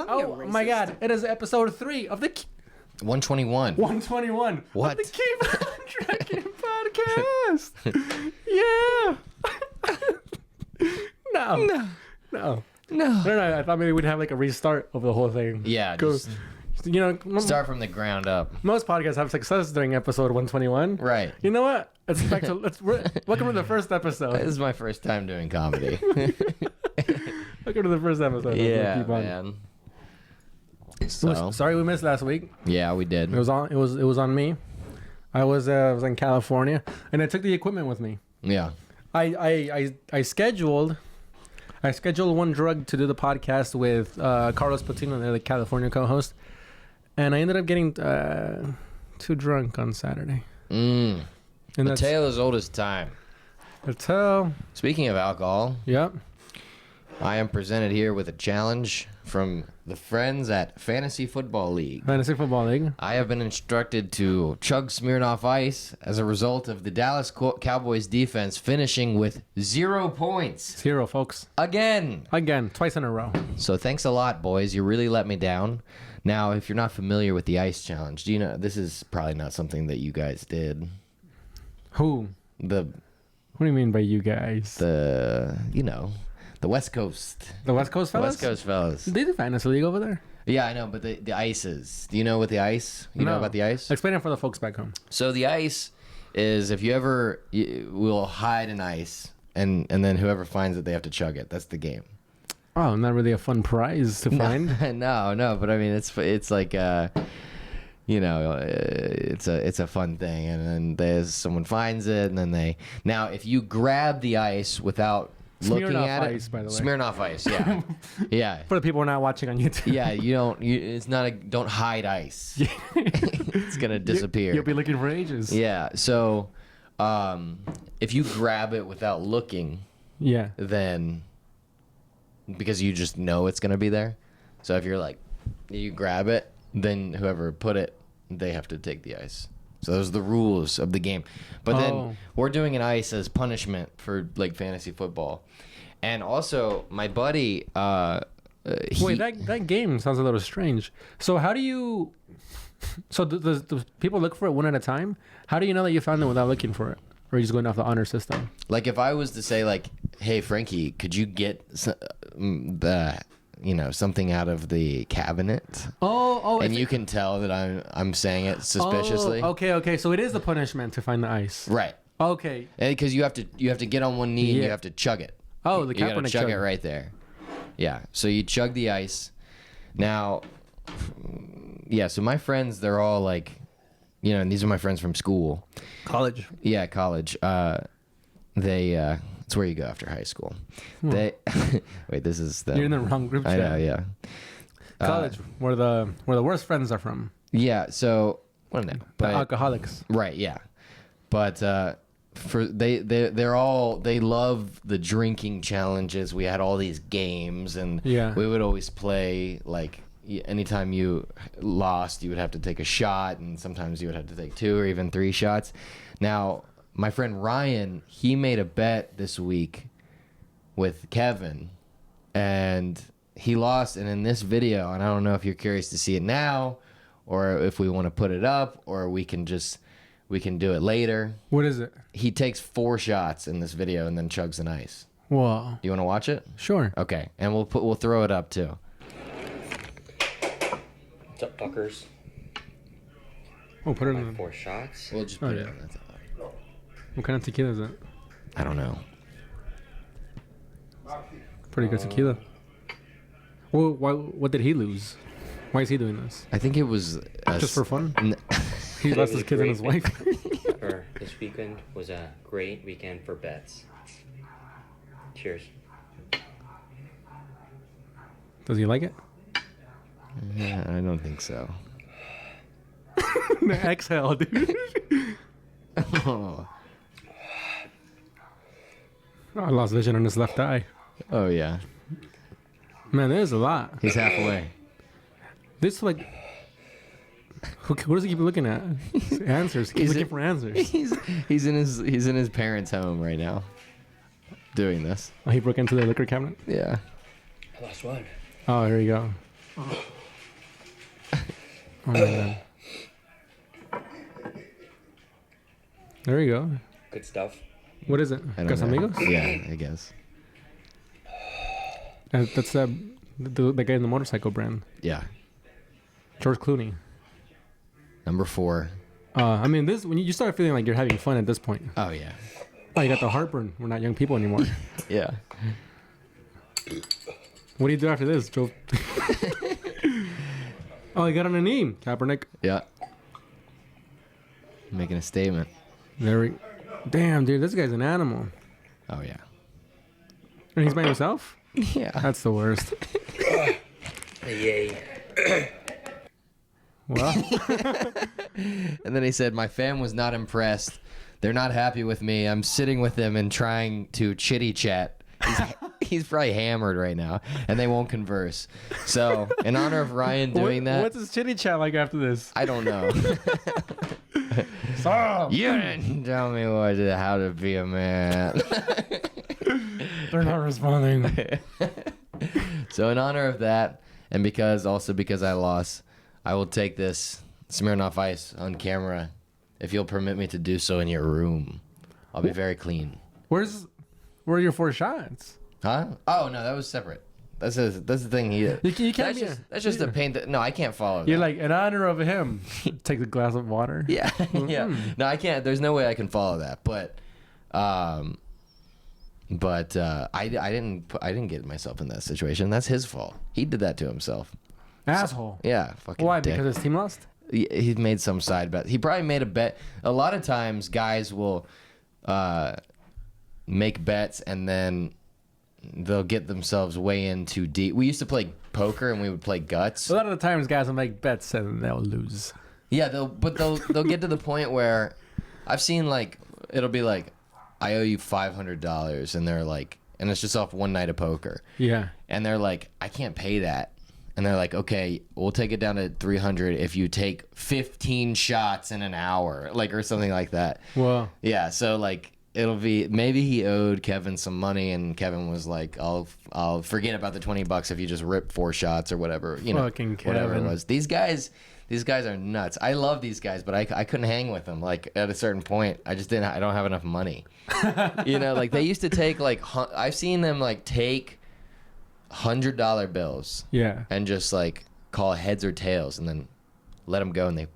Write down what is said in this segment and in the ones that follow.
call me a Oh racist? my God! It is episode 3 of the 121. 121. What? Of the Keep on Trucking podcast. Yeah. No. I thought maybe we'd have like a restart of the whole thing. Yeah, Go, just you know, start from the ground up. most podcasts have success during episode 121. Right. You know what? Let's back to welcome to the first episode. This is my first time doing comedy. Welcome to the first episode. Yeah, Keep on. man. So, Sorry we missed last week. yeah, we did. It was on me. I was in California and I took the equipment with me. Yeah. I scheduled one drug to do the podcast with Carlos Patino, they're the California co-host, and I ended up getting too drunk on Saturday. And the tale as old as time. The tale. Speaking of alcohol, Yep. I am presented here with a challenge from the friends at Fantasy Football League. Fantasy Football League. I have been instructed to chug Smirnoff Ice as a result of the Dallas Cowboys defense finishing with 0 points. 0, folks. Again, Twice in a row. So thanks a lot, boys. You really let me down. Now, if you're not familiar with the ice challenge, do you know this is probably not something that you guys did? Who? The What do you mean by you guys? the West Coast. The West Coast fellas? West Coast fellas. They do Fantasy League over there? Yeah, I know, but the ice is. Do you know what the ice? You know about the ice? Explain it for the folks back home. So the ice is if we'll hide an ice, and then whoever finds it, they have to chug it. That's the game. Oh, not really a fun prize to find. No, but I mean it's like it's a fun thing, and then there's someone finds it, and then if you grab the ice without looking Smirnoff at Ice, it, by the way. Smirnoff Ice, yeah, yeah. For the people who are not watching on YouTube. Yeah, don't hide ice. It's gonna disappear. You'll be looking for ages. Yeah, so if you grab it without looking, Yeah. then because you just know it's gonna be there. So if you're like, you grab it, then whoever put it, they have to take the ice. So those are the rules of the game. But then we're doing an ice as punishment for like fantasy football. And also my buddy, Wait, that game sounds a little strange. So how do you? So the people look for it one at a time? How do you know that you found it without looking for it, or are you just going off the honor system? like if I was to say like, hey Frankie, could you get something out of the cabinet? And you can tell that I'm saying it suspiciously. Oh, okay. So it is the punishment to find the ice. Right. Okay. Because you have to get on one knee and you have to chug it. Oh, the you gotta Kaepernick chug it right there. Yeah. So you chug the ice. Now, yeah. So my friends, they're all like, and these are my friends from school. College. Yeah, college. It's where you go after high school. Wait, this is the. You're in the wrong group I chat. know. Yeah. College, where the worst friends are from. Yeah. So. Well, no, The alcoholics. Right. Yeah. But they love the drinking challenges. We had all these games, and we would always play like. Anytime you lost, you would have to take a shot, and sometimes you would have to take 2 or even 3 shots. Now, my friend Ryan, he made a bet this week with Kevin, and he lost. And in this video, and I don't know if you're curious to see it now, or if we want to put it up, or we can do it later. What is it? He takes 4 shots in this video and then chugs an ice. Whoa. Do you want to watch it? Sure. Okay, and we'll throw it up too. What's up, fuckers? Oh, put it in. 4 shots. We'll just put it yeah. on. What kind of tequila is it? I don't know. Pretty good tequila. Well, what did he lose? Why is he doing this? I think it was Just for fun? He It lost was his a kids and great his wife. Or this weekend was a great weekend for bets. Cheers. Does he like it? Yeah, I don't think so. Exhale, dude. Oh. I lost vision on his left eye. Oh yeah, Man, there's a lot. he's halfway. This like, what does he keep looking at? Answers. Keep looking for answers. He's in his parents' home right now, doing this. Oh, he broke into the liquor cabinet. Yeah. I lost one. Oh, here you go. Oh my god. There you go. Good stuff. What is it? I don't know. Casamigos? Yeah, I guess. That's the guy in the motorcycle brand. Yeah. George Clooney. Number 4. I mean, this when you start feeling like you're having fun at this point. Oh yeah. Oh, you got the heartburn. We're not young people anymore. Yeah. What do you do after this, Joe? Oh, he got on a knee, Kaepernick. Yeah. Making a statement. Damn, dude, this guy's an animal. Oh yeah. And he's by himself? Yeah. That's the worst. Yay. Well. And then he said, my fam was not impressed. They're not happy with me. I'm sitting with them and trying to chitty chat. He's probably hammered right now, and they won't converse. So, in honor of Ryan doing that... What's his chitty chat like after this? I don't know. Stop! You didn't tell me how to be a man. They're not responding. So, in honor of that, and because I lost, I will take this Smirnoff Ice on camera, if you'll permit me to do so in your room. I'll be very clean. Where are your 4 shots? Huh? Oh no, that was separate. That's the thing. You can't that's just a pain. No, I can't follow. You're that. like, in honor of him, take the glass of water. Yeah, yeah. No, I can't. There's no way I can follow that. But I didn't get myself in that situation. That's his fault. He did that to himself. Asshole. Yeah, fucking. Why? Dick. Because his team lost? He made some side bet. He probably made a bet. A lot of times, guys will make bets and then they'll get themselves way in too deep. We used to play poker and we would play guts. A lot of the times, guys will make bets and they'll lose. Yeah, they'll get to the point where I've seen it'll be like, I owe you $500, and they're like, and it's just off one night of poker. Yeah. And they're like, I can't pay that. And they're like, okay, we'll take it down to 300 if you take 15 shots in an hour, or something like that. Well. Yeah, so it'll be, maybe he owed Kevin some money, and Kevin was like, I'll forget about the $20 if you just rip 4 shots or whatever, Fucking whatever Kevin. it was. These guys are nuts. I love these guys, but I couldn't hang with them. At a certain point, I don't have enough money. They used to take I've seen them take $100 bills. Yeah. And just call heads or tails, and then let them go, and they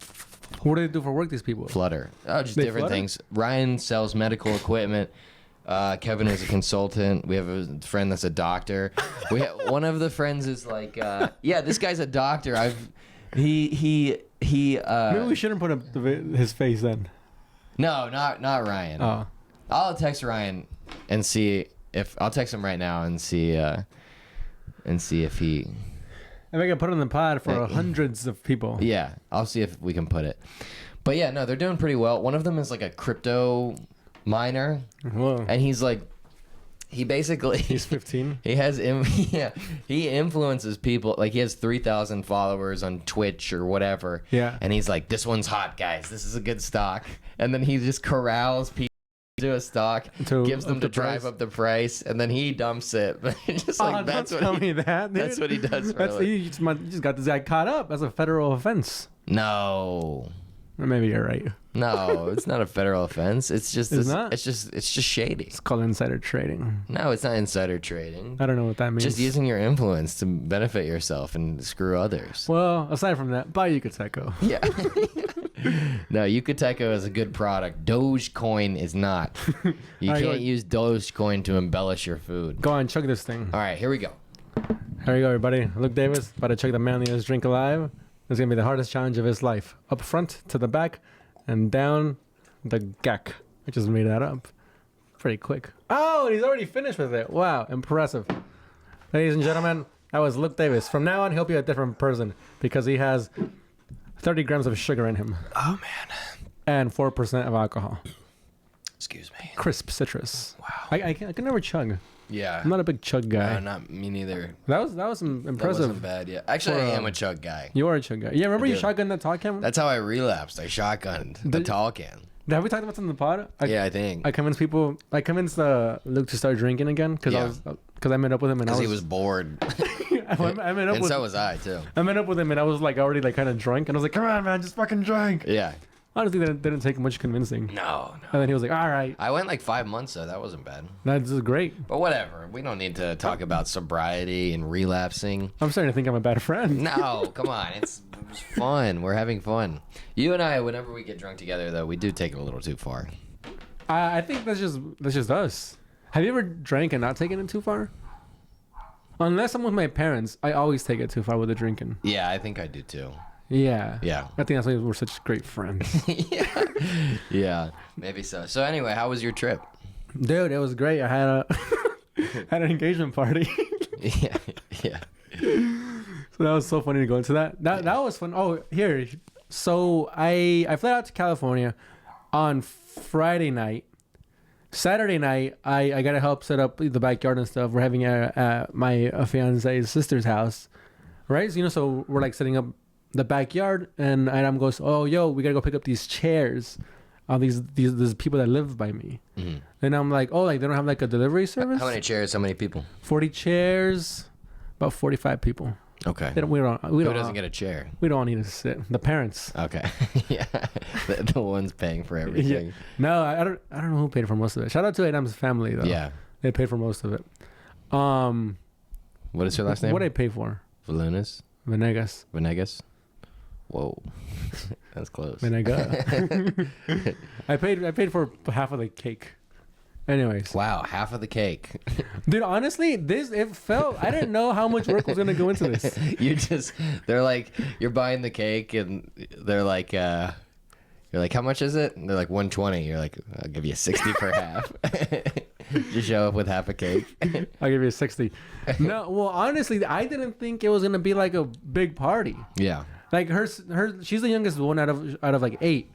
What do they do for work, these people? flutter. Oh, just They different flutter? things. Ryan sells medical equipment. Kevin is a consultant. We have a friend that's a doctor. One of the friends is this guy's a doctor. Maybe we shouldn't put up his face then. No, not Ryan. Oh. I'll text Ryan and see if I'll text him right now and see if he. And we can put it in the pod for hundreds of people. Yeah, I'll see if we can put it. But yeah, no, they're doing pretty well. One of them is a crypto miner, Whoa. and he's He's 15. He influences people. He has 3,000 followers on Twitch or whatever. Yeah. And he's like, this one's hot, guys. This is a good stock. And then he just corrals people to a stock, gives them to drive up the price, and then he dumps it. Just that's what tell me that, dude. That's what he does. You just got this guy caught up. That's a federal offense. No. Or maybe you're right. No, it's not a federal offense. It's just not? It's just shady. It's called insider trading. No, it's not insider trading. I don't know what that means. Just using your influence to benefit yourself and screw others. Well, aside from that, buy Yucateco. Yeah. No, Yucateco is a good product. Dogecoin is not. You can't use Dogecoin to embellish your food. Go on, chug this thing. All right, here we go. Here we go, everybody. Luke Davis about to chug the manliest drink alive. It's going to be the hardest challenge of his life. Up front, to the back, and down the gack. I just made that up. Pretty quick. Oh, and he's already finished with it. Wow, impressive. Ladies and gentlemen, that was Luke Davis. From now on, he'll be a different person because he has 30 grams of sugar in him. Oh, man. And 4% of alcohol. Excuse me. Crisp citrus. Wow. I can never chug. Yeah. I'm not a big chug guy. No, not me neither. That was impressive. That wasn't bad, yeah. Actually, I am a chug guy. You are a chug guy. Yeah, remember you do. shotgunned that tall can? That's how I relapsed. I shotgunned the tall can. Have we talked about this in the pod? Yeah, I think. I convinced Luke to start drinking again because I met up with him and Because he was bored. I met up And with, so was I too. I met up with him, and I was like already like kind of drunk, and I was like, "Come on, man, just fucking drink." Yeah. Honestly, that didn't take much convincing. No. And then he was like, "All right, I went like 5 months, so that wasn't bad. that's great." But whatever. We don't need to talk about sobriety and relapsing. I'm starting to think I'm a bad friend. No, come on. It's fun. We're having fun. You and I, whenever we get drunk together, though, we do take it a little too far. I think that's just us. Have you ever drank and not taken it too far? Unless I'm with my parents, I always take it too far with the drinking. Yeah, I think I do too. Yeah. Yeah. I think that's why we're such great friends. Yeah. Yeah. Maybe so. So anyway, how was your trip? Dude, it was great. I had had an engagement party. Yeah. Yeah. So that was so funny to go into that. That was fun. Oh, here. So I flew out to California on Friday night. Saturday night, I got to help set up the backyard and stuff. We're having at my fiance's sister's house, right? So, so we're like setting up the backyard, and Adam goes, "Oh, yo, we gotta go pick up these chairs. These people that live by me." Mm-hmm. And I'm like, "Oh, like they don't have like a delivery service?" How many chairs? How many people? 40 chairs, about 45 people. Okay. We don't. Who doesn't get a chair? We don't all need to sit. The parents. Okay. Yeah. The ones paying for everything. Yeah. No, I don't know who paid for most of it. Shout out to Adam's family though. Yeah. They paid for most of it. What is her last name? What did I pay for? Valunas? Venegas. Whoa. That's close. Venega. I paid for half of the cake. Anyways. Wow, half of the cake. Dude, honestly, I didn't know how much work was gonna go into this. They're like, you're buying the cake and they're like, you're like, how much is it? And they're like 120. You're like, I'll give you 60 for half. You show up with half a cake. I'll give you 60. No, well, honestly, I didn't think it was gonna be like a big party. Yeah. Like she's the youngest one out of like 8.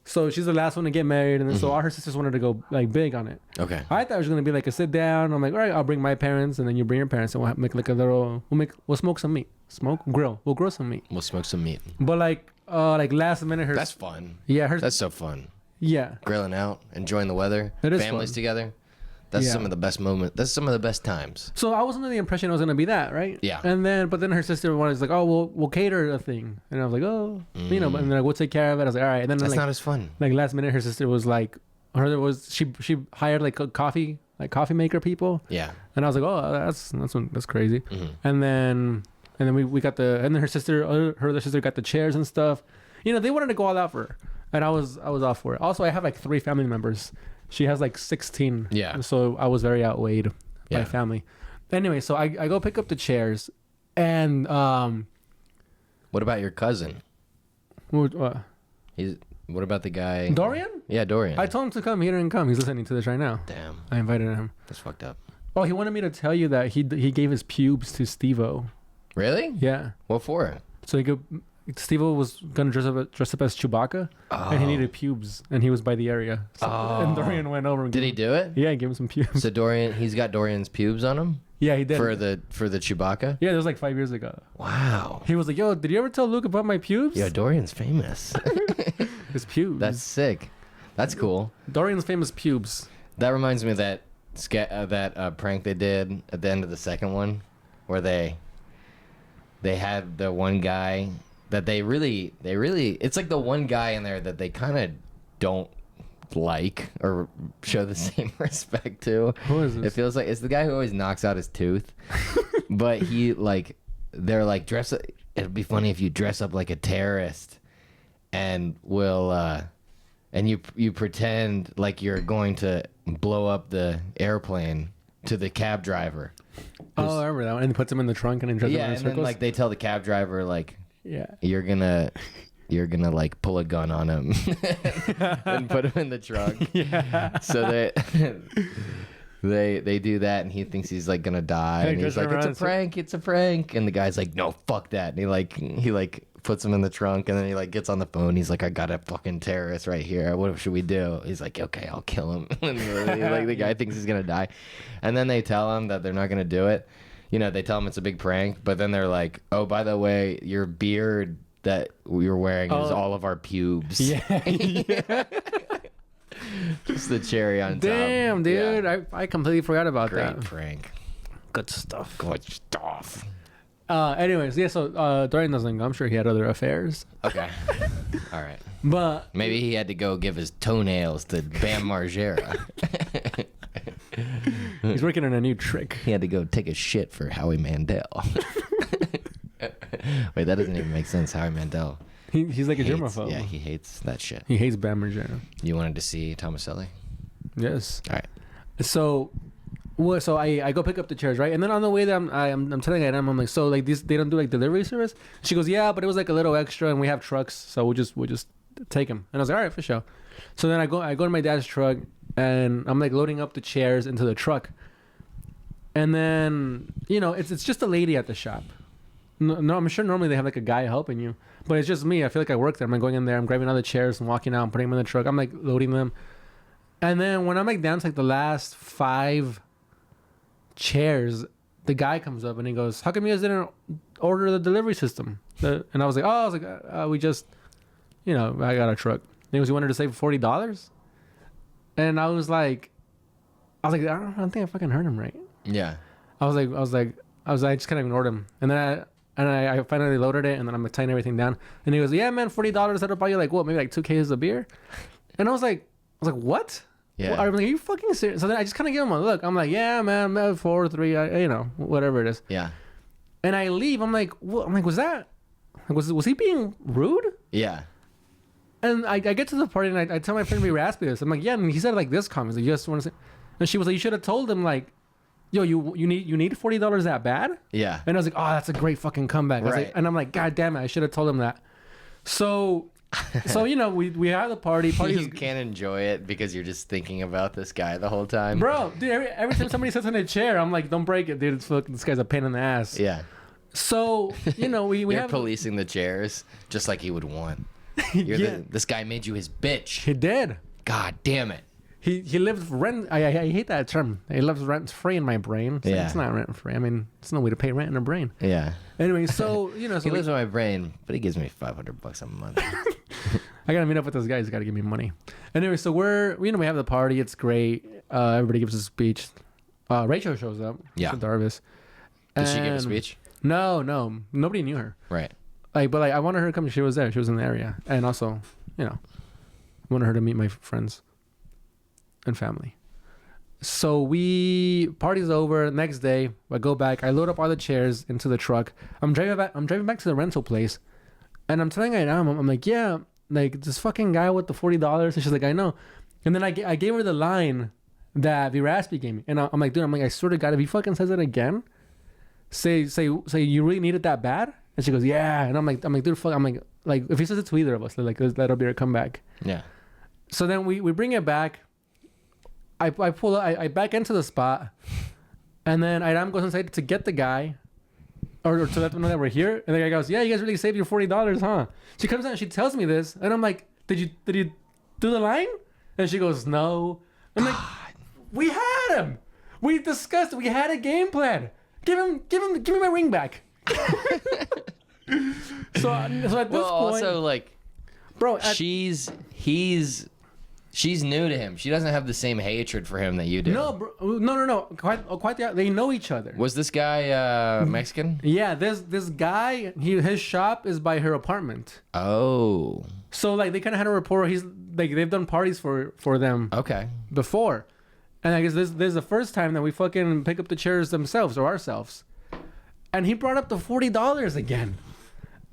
So she's the last one to get married, and then so all her sisters wanted to go like big on it. Okay. I thought it was gonna be like a sit down. I'm like, all right, I'll bring my parents, and then you bring your parents, and we'll make like a little. We'll smoke some meat. We'll grill some meat. We'll smoke some meat. But like last minute, That's fun. Yeah, That's so fun. Yeah. Grilling out, enjoying the weather, It is families fun. Together. That's Yeah. some of the best moments. That's some of the best times. So I was under the impression it was gonna be that, right? Yeah. But then her sister was like, "Oh, we'll cater a thing," and I was like, "Oh, and then like, we'll take care of it." I was like, "All right." And then That's like, not as fun. like last minute, her sister was like, she hired like a coffee maker people, Yeah. and I was like, "Oh, that's crazy." Mhm. And then we got her other sister got the chairs and stuff. You know, they wanted to go all out for her, and I was all for it. Also, I have like 3 family members. She has like 16. Yeah. So I was very outweighed Yeah. by family. Anyway, so I go pick up the chairs, and What about your cousin? What about the guy? Dorian? Yeah, Dorian. I told him to come. He didn't come. He's listening to this right now. Damn. I invited him. That's fucked up. Oh, he wanted me to tell you that he gave his pubes to Steve-O. Really? Yeah. What for? So Steve-O was gonna dress up as Chewbacca, and he needed pubes, and he was by the area. So, and Dorian went over. And Did he do it? Yeah, he gave him some pubes. So he's got Dorian's pubes on him Yeah, he did. for the Chewbacca. Yeah, that was like 5 years ago. Wow. He was like, "Yo, did you ever tell Luke about my pubes?" Yo, Dorian's famous. His pubes. That's sick. That's cool. Dorian's famous pubes. That reminds me of that prank they did at the end of the second one, where they had the one guy that they really it's like the one guy in there that they kind of don't like or show the same respect to. Who is this? It feels like it's the guy who always knocks out his tooth. But they're like, it'd be funny if you dress up like a terrorist and and you pretend like you're going to blow up the airplane to the cab driver. Oh, I remember that one. And he puts him in the trunk and he dresses him in And circles. then like they tell the cab driver like, yeah. you're gonna like pull a gun on him and put him in the trunk. Yeah. So they do that, and he thinks he's like gonna die, Hey, and he's like, it's a prank, and the guy's like, no, fuck that, and he puts him in the trunk, and then he like gets on the phone. He's like, I got a fucking terrorist right here. What should we do? He's like, okay, I'll kill him. And like the guy thinks he's gonna die, and then they tell him that they're not gonna do it. You know, they tell him it's a big prank, but then they're like, oh, by the way, your beard that you're wearing is all of our pubes. Yeah. Just the cherry on top. Damn, dude. Yeah. I completely forgot about Great that. prank. Good stuff. Good stuff. Anyways, yeah. So Dorian doesn't go. I'm sure he had other affairs. Okay. All right. But maybe he had to go give his toenails to Bam Margera. He's working on a new trick. He had to go take a shit for Howie Mandel. Wait, that doesn't even make sense. Howie Mandel. He's like a germaphobe. Yeah, he hates that shit. He hates Bam Margera. You wanted to see Tomaselli? Yes. All right. So I go pick up the chairs, right? And then on the way there, I'm telling her, I'm like, so like they don't do like delivery service? She goes, yeah, but it was like a little extra, and we have trucks, so we'll just take them. And I was like, all right, for sure. So then I go to my dad's truck, and I'm like loading up the chairs into the truck, and then it's just a lady at the shop. No, I'm sure normally they have like a guy helping you, but it's just me. I feel like I work there. I'm like going in there, I'm grabbing all the chairs and walking out and putting them in the truck. I'm like loading them, and then when I'm like down to like the last 5 chairs, the guy comes up and he goes, how come you guys didn't order the delivery system? And I was like, we just, I got a truck. And he goes, you wanted to save $40? And I was like, I don't think I fucking heard him right. Yeah. I just kind of ignored him. And then I finally loaded it, and then I'm tying everything down. And he goes, yeah, man, $40, that'll buy you like what, maybe like 2 cases of beer? And I was like, what? Yeah. Well, I'm like, are you fucking serious? So then I just kind of give him a look. I'm like, yeah, man, 4, 3, whatever it is. Yeah. And I leave. I'm like, what? I'm like, was he being rude? Yeah. And I get to the party, and I tell my friend we asked me this. I'm like, yeah, and he said like this comment. Like, you just want to say, and she was like, you should have told him like, yo, you need $40 that bad? Yeah. And I was like, oh, that's a great fucking comeback. Right. And I'm like, God damn it, I should have told him that. So we have the party. You can't enjoy it because you're just thinking about this guy the whole time. Bro, dude, every time somebody sits in a chair, I'm like, don't break it, dude. This guy's a pain in the ass. Yeah. So, we You're have policing the chairs just like he would want. This guy made you his bitch. He did. God damn it. He lives rent. I hate that term. He lives rent free in my brain. So Yeah. It's not rent free. I mean, it's no way to pay rent in a brain. Yeah. Anyway, so He lives in my brain, but he gives me $500 a month. I gotta meet up with this guy. He's gotta give me money. Anyway, so we have the party. It's great. Everybody gives a speech. Rachel shows up. Yeah. Rachel Darvis. Did she give a speech? No. Nobody knew her. Right. But I wanted her to come. She was there. She was in the area, and also, I wanted her to meet my friends and family. So party's over. Next day, I go back. I load up all the chairs into the truck. I'm driving back to the rental place, and I'm telling her, I'm like, yeah, like this fucking guy with the $40. And she's like, I know. And then I gave her the line that Viraspi gave me, and I'm like, dude, I swear to God, if he fucking says it again, say you really need it that bad. And she goes, yeah. And I'm like, dude, fuck. I'm like, if he says it to either of us, like that'll be our comeback. Yeah. So then we bring it back. I pull up, I back into the spot, and then Iram goes inside to get the guy, or to let them know that we're here. And the guy goes, yeah, you guys really saved your $40, huh? She comes out and she tells me this, and I'm like, did you do the line? And she goes, no. I'm like, we had him. We discussed it. We had a game plan. Give me my ring back. So at this point, also like, bro, she's new to him. She doesn't have the same hatred for him that you do. No, bro, no. Quite they know each other. Was this guy Mexican? Yeah, this guy, his shop is by her apartment. Oh. So like they kind of had a rapport. He's like they've done parties for them. Okay. Before, and I guess this is the first time that we fucking pick up the chairs themselves or ourselves. And he brought up the $40 again.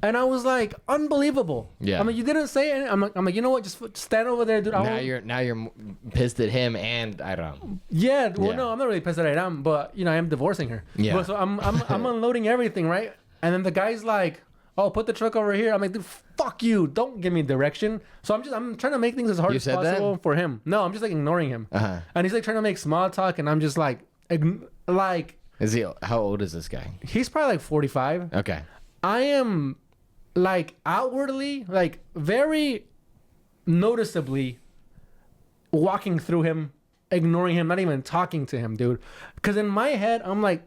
And I was like, unbelievable. Yeah. I'm like, you didn't say it. I'm like, you know what? Just stand over there, dude. Now you're pissed at him and Iram. Yeah. Well, no, I'm not really pissed at Iram, but I am divorcing her. Yeah. But so I'm unloading everything, right? And then the guy's like, oh, put the truck over here. I'm like, dude, fuck you. Don't give me direction. So I'm trying to make things as hard as possible for him. No, I'm just like ignoring him. Uh-huh. And he's like trying to make small talk, and I'm just like. Is he? How old is this guy? He's probably like 45. Okay. I am like outwardly, like very noticeably walking through him, ignoring him, not even talking to him, dude. Because in my head, I'm like,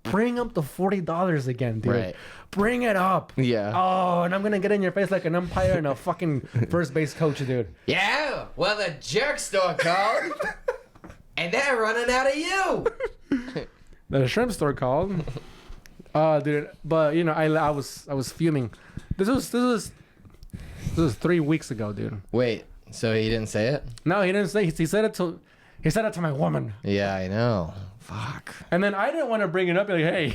bring up the $40 again, dude. Right. Bring it up. Yeah. Oh, and I'm going to get in your face like an umpire and a fucking first base coach, dude. Yeah. Well, the jerk store called. And they're running out of you. The shrimp store called. Dude, but you know, I was fuming. This was 3 weeks ago, dude. Wait, so he didn't say it? No, he didn't say. He said it to my woman. Yeah, I know. Fuck. And then I didn't want to bring it up. Like, hey,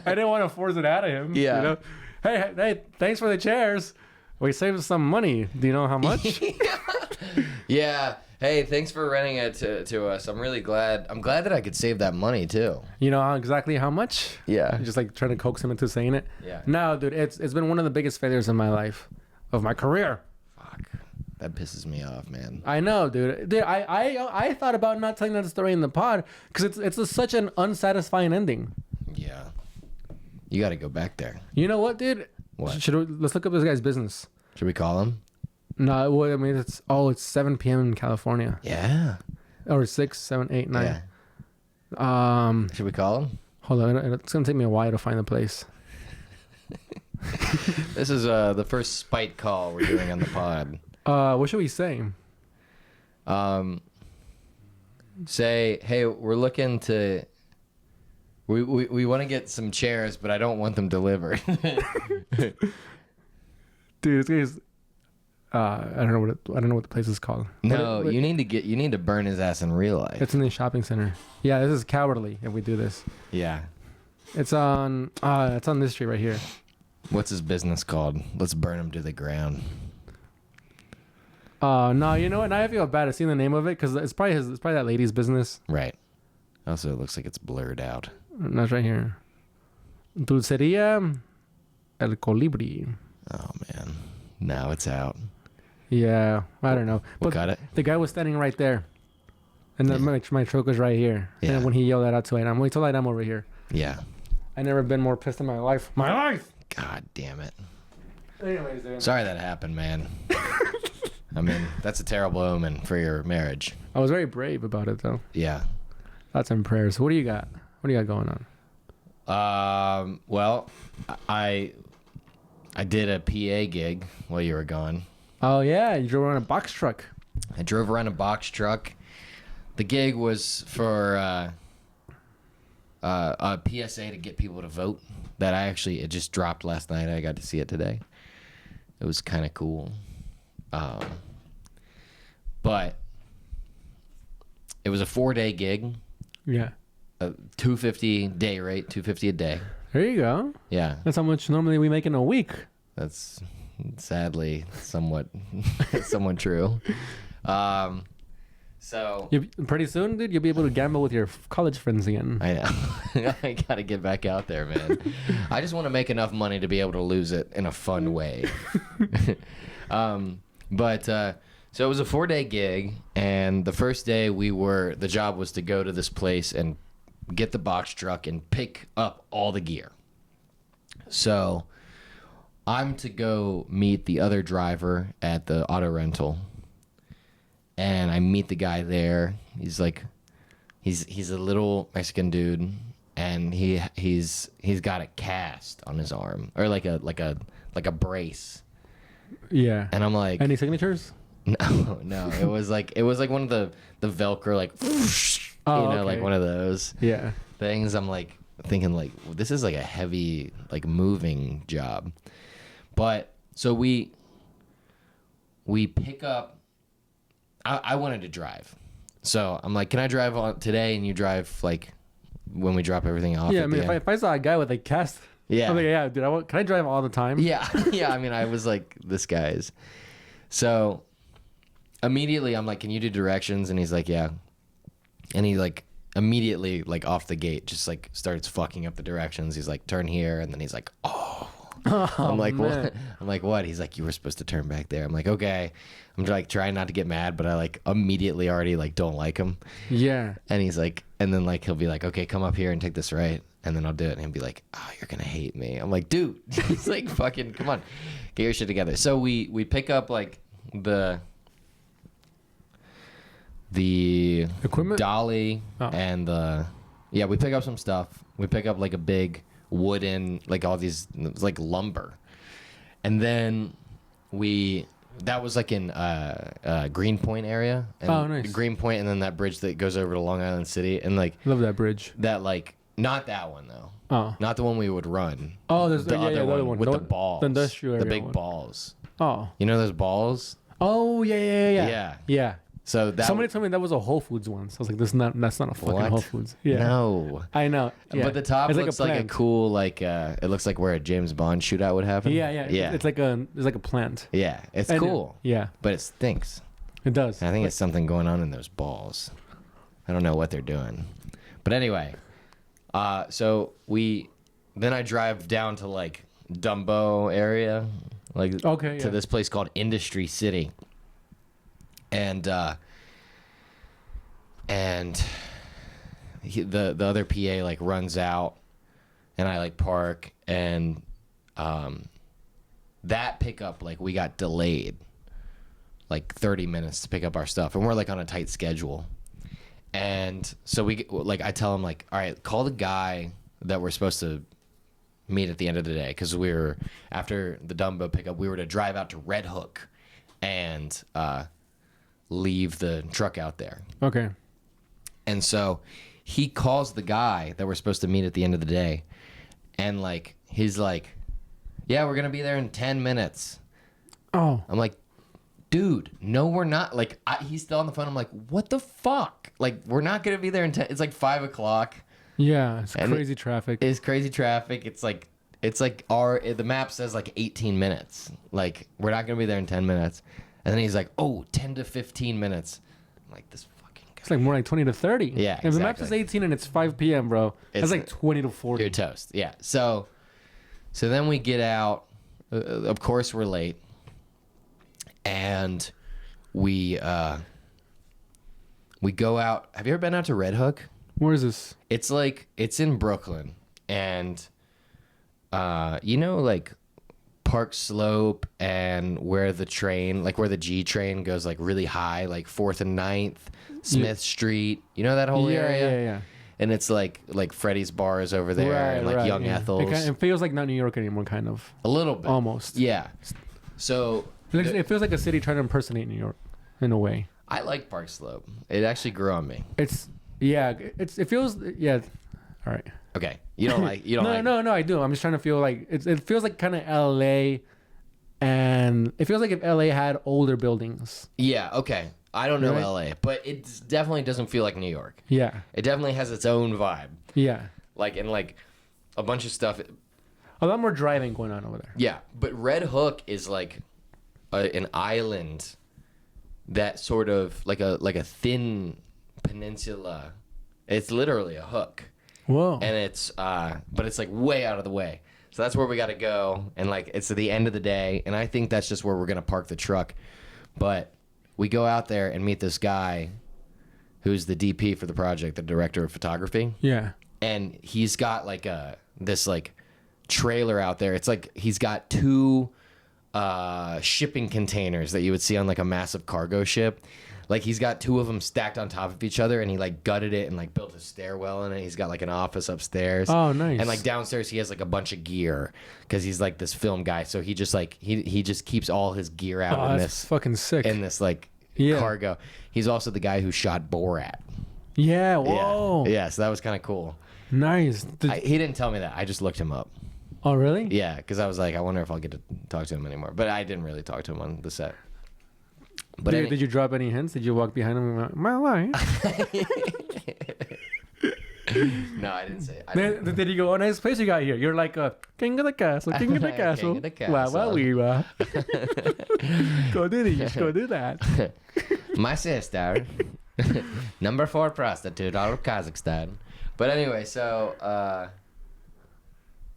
I didn't want to force it out of him. Yeah. You know? Hey, thanks for the chairs. We saved some money. Do you know how much? Yeah. Hey, thanks for renting it to us. I'm really glad. I'm glad that I could save that money too. You know exactly how much? Yeah. Just like trying to coax him into saying it. Yeah. No, dude, it's been one of the biggest failures in my life, of my career. Fuck. That pisses me off, man. I know, dude. Dude, I thought about not telling that story in the pod because it's such an unsatisfying ending. Yeah. You got to go back there. You know what, dude? What? Let's look up this guy's business. Should we call him? No, well, I mean it's 7 p.m. in California. Yeah. Or 6, 7, 8, 9. Yeah. Should we call him? Hold on, it's gonna take me a while to find the place. This is the first spite call we're doing on the pod. What should we say? Say, hey, we're looking to. We want to get some chairs, but I don't want them delivered. Dude, this guy's. I don't know what the place is called. No, you need to burn his ass in real life. It's in the shopping center. Yeah, this is cowardly if we do this. Yeah. It's on this street right here. What's his business called? Let's burn him to the ground. No, you know what? Now I feel bad. I've seen the name of it because it's probably that lady's business. Right. Also, it looks like it's blurred out. That's right here. Dulceria El Colibri. Oh man, now it's out. Yeah, I don't know. What But got it? the guy was standing right there, and then my truck was right here. Yeah. And when he yelled that out to Adam, we told Adam over here. Yeah. I never been more pissed in my life. My life. God damn it. Anyways, dude. Sorry that happened, man. I mean, that's a terrible omen for your marriage. I was very brave about it though. Yeah. Thoughts and prayers. What do you got? What do you got going on? Well, I did a PA gig while you were gone. Oh yeah, you drove around a box truck. I drove around a box truck. The gig was for a PSA to get people to vote. It just dropped last night. I got to see it today. It was kind of cool. But it was a 4-day gig. Yeah. $250 day rate, $250 a day. There you go. Yeah. That's how much normally we make in a week. That's sadly somewhat true. So Pretty soon, dude, you'll be able to gamble with your college friends again. I know. I gotta get back out there, man. I just want to make enough money to be able to lose it in a fun way. So it was a 4-day gig, and the first day the job was to go to this place and get the box truck and pick up all the gear. So I'm to go meet the other driver at the auto rental, and I meet the guy there. He's like, he's a little Mexican dude, and he's got a cast on his arm, or like a brace. Yeah. And I'm like, any signatures? No. It was like one of the Velcro like, okay. like one of those things. I'm like thinking like this is like a heavy like moving job, but so we pick up. I wanted to drive, so I'm like, can I drive on today? And you drive like when we drop everything off. Yeah, I mean, if I saw a guy with a cast, yeah, I'm like, yeah, dude, can I drive all the time? Yeah, yeah. I mean, I was like, this guy's. So immediately, I'm like, can you do directions? And he's like, yeah. And he like immediately like off the gate just like starts fucking up the directions. He's like, turn here, and then he's like, oh. I'm like, man. what? I'm like, what? He's like, you were supposed to turn back there. I'm like, okay. I'm like trying not to get mad, but I like immediately already like don't like him. Yeah. And he's like, and then like he'll be like, okay, come up here and take this right, and then I'll do it. And he'll be like, oh, you're gonna hate me. I'm like, dude, he's like, fucking, come on, get your shit together. So we pick up like the equipment, dolly, and we pick up some stuff. We pick up like a big wooden, like all these like lumber, and then that was like in Greenpoint area. And oh, nice. Greenpoint, and then that bridge that goes over to Long Island City, and like love that bridge. That like Not that one though. Oh. Not the one we would run. Oh, there's the other other one with the balls. The industrial area The big one. balls. Oh. You know those balls? Oh yeah. Yeah. Yeah. So that somebody told me that was a Whole Foods once. I was like, that's not a fucking What? Whole Foods. Yeah. No. I know. Yeah. But the top it's looks like a plant. cool it looks like where a James Bond shootout would happen. Yeah. Yeah. It's like a plant. Yeah. It's And, cool. Yeah. But it stinks. It does. I think it's something going on in those balls. I don't know what they're doing. But anyway, so then I drive down to like Dumbo area, like to this place called Industry City. And the other PA like runs out, and I like park, and that pickup, like, we got delayed like 30 minutes to pick up our stuff, and we're like on a tight schedule. And so I tell him, like, all right, call the guy that we're supposed to meet at the end of the day, because after the Dumbo pickup, we were to drive out to Red Hook and leave the truck out there. Okay. And so he calls the guy that we're supposed to meet at the end of the day, and like he's like, yeah, we're gonna be there in 10 minutes. Oh. I'm like, dude, no, we're not. Like, he's still on the phone. I'm like, what the fuck? Like, we're not gonna be there in 10. It's like 5 o'clock. Yeah, it's crazy traffic. It's crazy traffic. It's like the map says like 18 minutes. Like, we're not gonna be there in 10 minutes. And then he's like, oh, 10 to 15 minutes. I'm like, this fucking guy. It's like more like 20 to 30. Yeah, If the map says 18 and it's 5 p.m., bro, that's like 20 to 40. You're toast. Yeah. So then we get out. Of course, we're late. And we go out. Have you ever been out to Red Hook? Where is this? It's in Brooklyn. And, like Park Slope and where the G train goes like really high, like 4th and 9th, Smith Street. You know that whole area? Yeah. And it's like Freddy's bar is over there, and like Young Ethel's. It feels like not New York anymore, kind of. A little bit. Almost. Yeah. So it feels like a city trying to impersonate New York, in a way. I like Park Slope. It actually grew on me. It feels. All right. Okay. You don't like. No, I do. I'm just trying to feel like it feels like kind of LA, and it feels like if LA had older buildings. Yeah. Okay. I don't know Right? LA, but it definitely doesn't feel like New York. Yeah. It definitely has its own vibe. Yeah. Like, and like a bunch of stuff. A lot more driving going on over there. Yeah, but Red Hook is like an island that sort of like a thin peninsula. It's literally a hook. Whoa. And it's but it's like way out of the way. So that's where we got to go, and like it's at the end of the day, and I think that's just where we're going to park the truck. But we go out there and meet this guy who's the DP for the project, the director of photography. Yeah. And he's got like this like trailer out there. It's like he's got 2 shipping containers that you would see on like a massive cargo ship. Like, he's got 2 of them stacked on top of each other, and he like gutted it and like built a stairwell in it. He's got like an office upstairs. Oh, nice. And like downstairs he has like a bunch of gear because he's like this film guy. So he just like he just keeps all his gear out in that's this fucking sick. in this like cargo. He's also the guy who shot Borat. Yeah. Whoa. Yeah. So that was kind of cool. Nice. He didn't tell me that. I just looked him up. Oh, really? Yeah, because I was like, I wonder if I'll get to talk to him anymore. But I didn't really talk to him on the set. But did you drop any hints? Did you walk behind him and my life? No, I didn't say it. Did he go, oh, nice place you got here? You're like a king of the castle, king of the castle. King of the castle. Wow, we were. Go do this, go do that. My sister, number 4 prostitute out of Kazakhstan. But anyway, so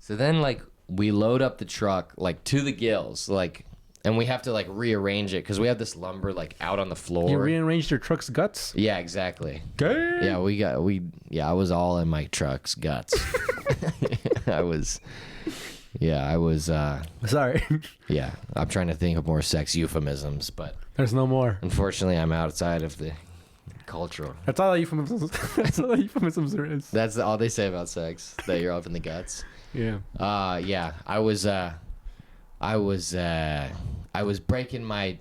then like we load up the truck like to the gills, like. And we have to like rearrange it because we have this lumber like out on the floor. You rearranged your truck's guts? Yeah, exactly. Okay. Yeah, I was all in my truck's guts. I was. Sorry. Yeah, I'm trying to think of more sex euphemisms, but there's no more. Unfortunately, I'm outside of the cultural. That's all the euphemisms. That's all the euphemisms there is. That's all they say about sex. That you're up in the guts. Yeah. Yeah. I was breaking I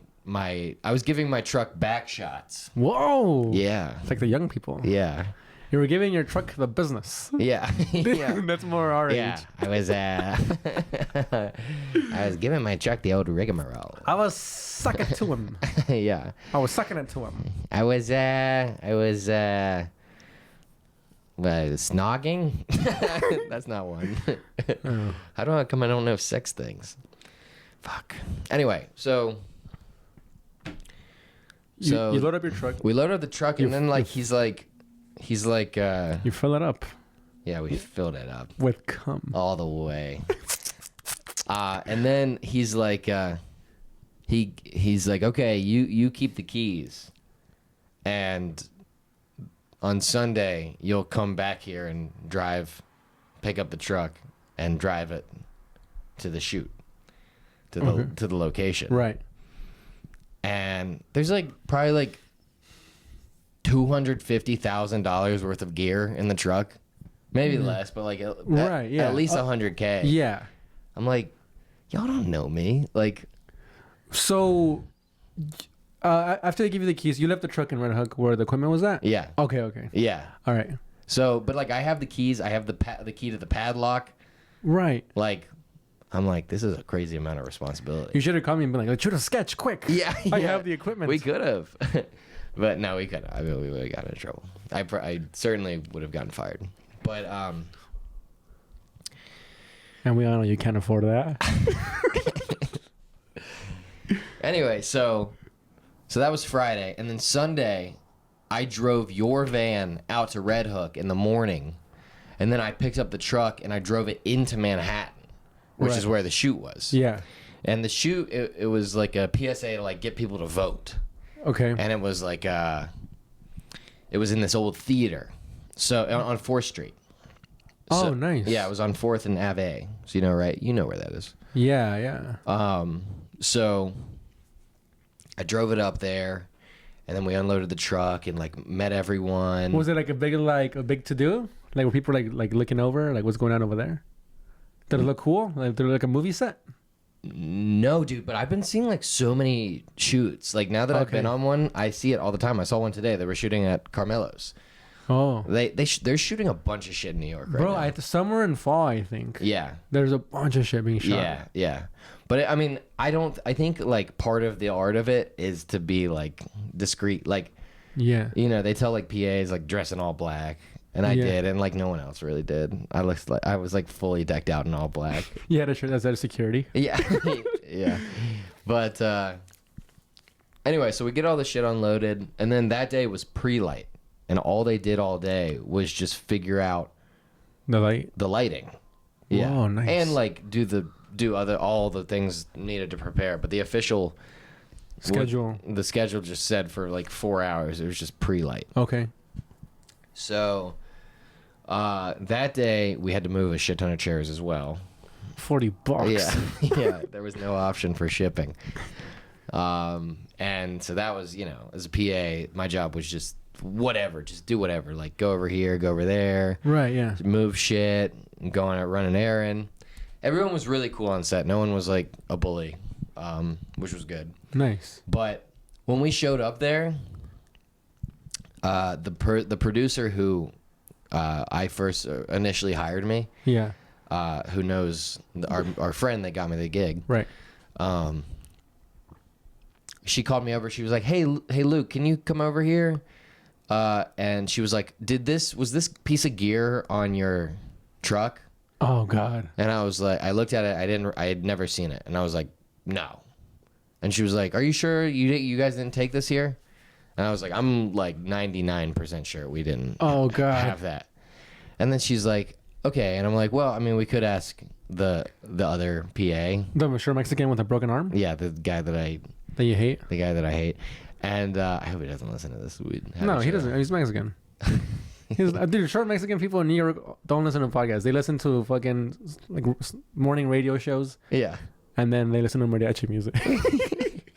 was giving my truck back shots. Whoa. Yeah. It's like the young people. Yeah. You were giving your truck the business. Yeah. Yeah. That's more our Yeah. age. I was I was giving my truck the old rigmarole. I was sucking to him. Yeah. I was sucking it to him. I was snogging. That's not one. Oh. How do I come? I don't know sex things. Fuck. Anyway, so You load up your truck. we load up the truck, and then like he's like, You fill it up yeah, we filled it up with cum. all the way. And then he's like, he's like, okay, you keep the keys, and on Sunday you'll come back here and pick up the truck and drive it to the shoot, to the location. Right. And there's like probably like $250,000 worth of gear in the truck, maybe less, but like at least $100K. Yeah. I'm like, y'all don't know me. Like, so after they give you the keys, you left the truck in Red Hook where the equipment was at? yeah, Okay. yeah. All right. So, but like I have the keys. I have the key to the padlock. Right. Like, I'm like, this is a crazy amount of responsibility. You should have called me and been like, shoot a sketch, quick. Yeah, I yeah. have the equipment. We could have, but no, we couldn't. I mean, we would have gotten in trouble. I certainly would have gotten fired. But And we all know you can't afford that. anyway, so that was Friday, and then Sunday, I drove your van out to Red Hook in the morning, and then I picked up the truck and I drove it into Manhattan, which is where the shoot was. Yeah. And the shoot, it was like a PSA to like get people to vote. Okay. And it was like it was in this old theater, so on 4th Street. Oh, So, nice. Yeah, it was on 4th and Ave. So you know, right? You know where that is. Yeah. So I drove it up there, and then we unloaded the truck and like met everyone. Was it like a big to do? Like were people like looking over, like what's going on over there? Did it look cool? Like did it look like a movie set? No, dude, but I've been seeing like so many shoots. Like now that I've been on one, I see it all the time. I saw one today. They were shooting at Carmelo's. Oh. They're shooting a bunch of shit in New York right now. Bro, summer and fall, I think. Yeah. There's a bunch of shit being shot. Yeah. But I mean, I think like part of the art of it is to be like discreet. Like, Yeah. you know, they tell like PAs like dress in all black. And I did, and like no one else really did. I was like fully decked out in all black. Yeah, that's that a security. Yeah. Yeah. But anyway, so we get all the shit unloaded, and then that day was pre-light. And all they did all day was just figure out The light. the lighting. Yeah. Oh, nice. And like do all the things needed to prepare. But the official Schedule. the schedule just said for like 4 hours it was just pre-light. Okay. So that day we had to move a shit ton of chairs as well. $40. Yeah. Yeah. There was no option for shipping. And so that was, you know, as a PA, my job was just whatever, just do whatever. Like go over here, go over there. Right, yeah. Move shit, go on run an errand. Everyone was really cool on set. No one was like a bully, which was good. Nice. But when we showed up there, the producer who I first initially hired me, Yeah. who knows our friend that got me the gig, Right. she called me over. She was like, "Hey, Luke, can you come over here?" And she was like, was this piece of gear on your truck? Oh God. And I was like, I looked at it. I had never seen it, and I was like, no. And she was like, "Are you sure you guys didn't take this here?" And I was like, I'm like 99% sure we didn't. Oh God. Have that. And then she's like, okay. And I'm like, well, I mean, we could ask the other PA. The sure Mexican with a broken arm Yeah, the guy that I hate. hate. And I hope he doesn't listen to this. No, he doesn't. He's Mexican. Dude, short Mexican people in New York don't listen to podcasts. They listen to fucking like morning radio shows. Yeah. And then they listen to mariachi music.